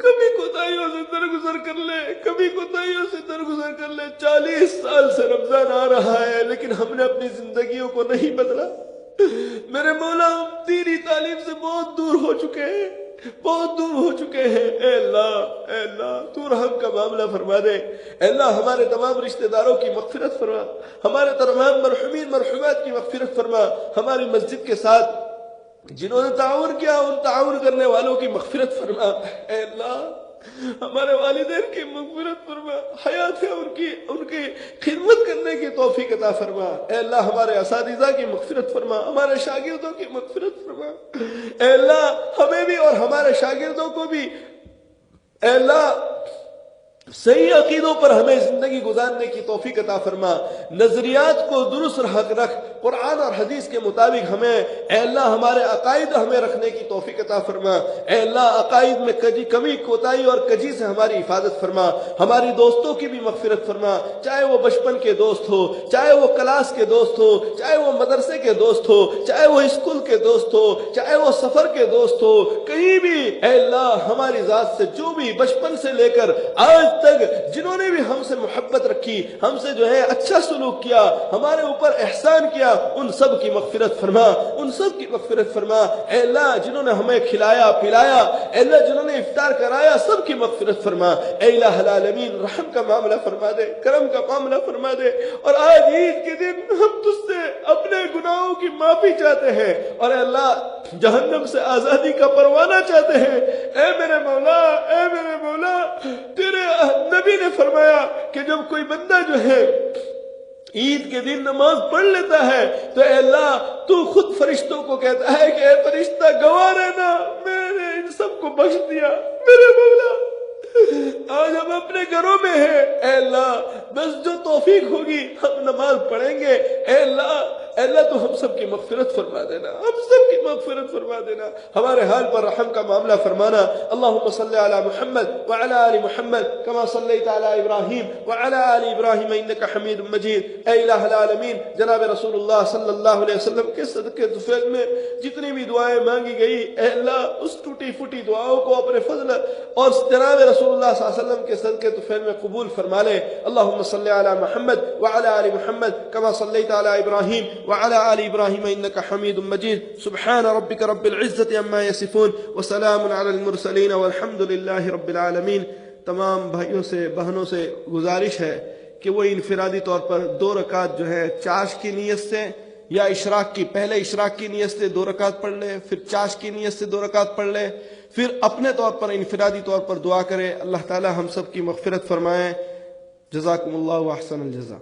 کبھی کوتاہیوں سے درگزر کر لے، کبھی کوتاہیوں سے درگزر کر لے۔ 40 سال سے رمضان آ رہا ہے لیکن ہم نے اپنی زندگیوں کو نہیں بدلا میرے مولا، ہم دینی تعلیم سے بہت دور ہو چکے ہیں، بہت دور ہو چکے ہیں۔ اے اللہ تو رحم کا معاملہ فرما دے۔ اے اللہ ہمارے تمام رشتہ داروں کی مغفرت فرما، ہمارے تمام مرحومین مرحومات کی مغفرت فرما، ہماری مسجد کے ساتھ جنہوں نے تعاون کیا ان تعاون کرنے والوں کی مغفرت فرما۔ اے اللہ ہمارے والدین کی مغفرت فرما، حیات ہے ان کی خدمت کرنے کی توفیق عطا فرما۔ اے اللہ ہمارے اساتذہ کی مغفرت فرما، ہمارے شاگردوں کی مغفرت فرما۔ اے اللہ ہمیں بھی اور ہمارے شاگردوں کو بھی اے اللہ صحیح عقیدوں پر ہمیں زندگی گزارنے کی توفیق عطا فرما، نظریات کو درست رکھ، قرآن اور حدیث کے مطابق ہمیں اے اللہ ہمارے عقائد ہمیں رکھنے کی توفیق عطا فرما۔ اے اللہ عقائد میں کمی کوتاہی اور کجی سے ہماری حفاظت فرما، ہماری دوستوں کی بھی مغفرت فرما، چاہے وہ بچپن کے دوست ہو، چاہے وہ کلاس کے دوست ہو، چاہے وہ مدرسے کے دوست ہو، چاہے وہ اسکول کے دوست ہو، چاہے وہ سفر کے دوست ہو، کہیں بھی اے اللہ ہماری ذات سے جو بھی بچپن سے لے کر آج تک جنہوں نے بھی ہم سے محبت رکھی، ہم سے جو ہے اچھا سلوک کیا، ہمارے اوپر احسان کیا، ان سب کی مغفرت فرما، ان سب کی مغفرت فرما۔ اے اللہ جنہوں نے ہمیں کھلایا پلایا، اے اللہ جنہوں نے افطار کرایا، سب کی مغفرت فرما۔ اے الہ العالمین رحم کا معاملہ فرما دے، کرم کا معاملہ فرما دے۔ اور آج عید کے دن ہم تجھ سے اپنے گناہوں کی معافی چاہتے ہیں، اور اے اللہ جہنم سے آزادی کا پروانہ چاہتے ہیں۔ اے میرے مولا، اے میرے مولا، تیرے نبی نے فرمایا کہ جب کوئی بندہ جو ہے عید کے دن نماز پڑھ لیتا ہے تو اے اللہ تو خود فرشتوں کو کہتا ہے کہ اے فرشتہ گواہ رہنا، میں نے ان سب کو بخش دیا۔ میرے مولا آج ہم اپنے گھروں میں ہیں، اے اللہ بس جو توفیق ہوگی ہم نماز پڑھیں گے۔ اے اللہ اے اللہ تو ہم سب کی مغفرت فرما دینا، ہم سب کی مغفرت فرما دینا، ہمارے حال پر رحم کا معاملہ فرمانا۔ اللہم صلی علی محمد وعلی آل محمد کما صلیت علی ابراہیم وعلی آل ابراہیم انک حمید مجید۔ اے الہ العالمین، جناب رسول اللہ صلی اللہ علیہ وسلم کے صدقے طفیل میں جتنی بھی دعائیں مانگی گئی، اے اللہ اس ٹوٹی پھوٹی دعاؤں کو اپنے فضل اور جناب رسول اللہ صلی اللہ علیہ وسلم کے صدقے طفیل میں قبول فرما لے۔ اللہم صلی علی محمد وعلی آل محمد کما صلیت علی ابراہیم وعلی آل ابراہیم انک حمید مجید۔ سبحان ربک رب العزت عما یصفون وسلام علی المرسلین والحمد للہ رب العالمین۔ تمام بھائیوں سے بہنوں سے گزارش ہے کہ وہ انفرادی طور پر 2 رکعت جو ہے چاش کی نیت سے یا اشراق کی، پہلے اشراق کی نیت سے 2 رکعت پڑھ لے، پھر چاش کی نیت سے 2 رکعت پڑھ لے، پھر اپنے طور پر انفرادی طور پر دعا کرے۔ اللہ تعالی ہم سب کی مغفرت فرمائے۔ جزاکم اللہ احسن الجزا۔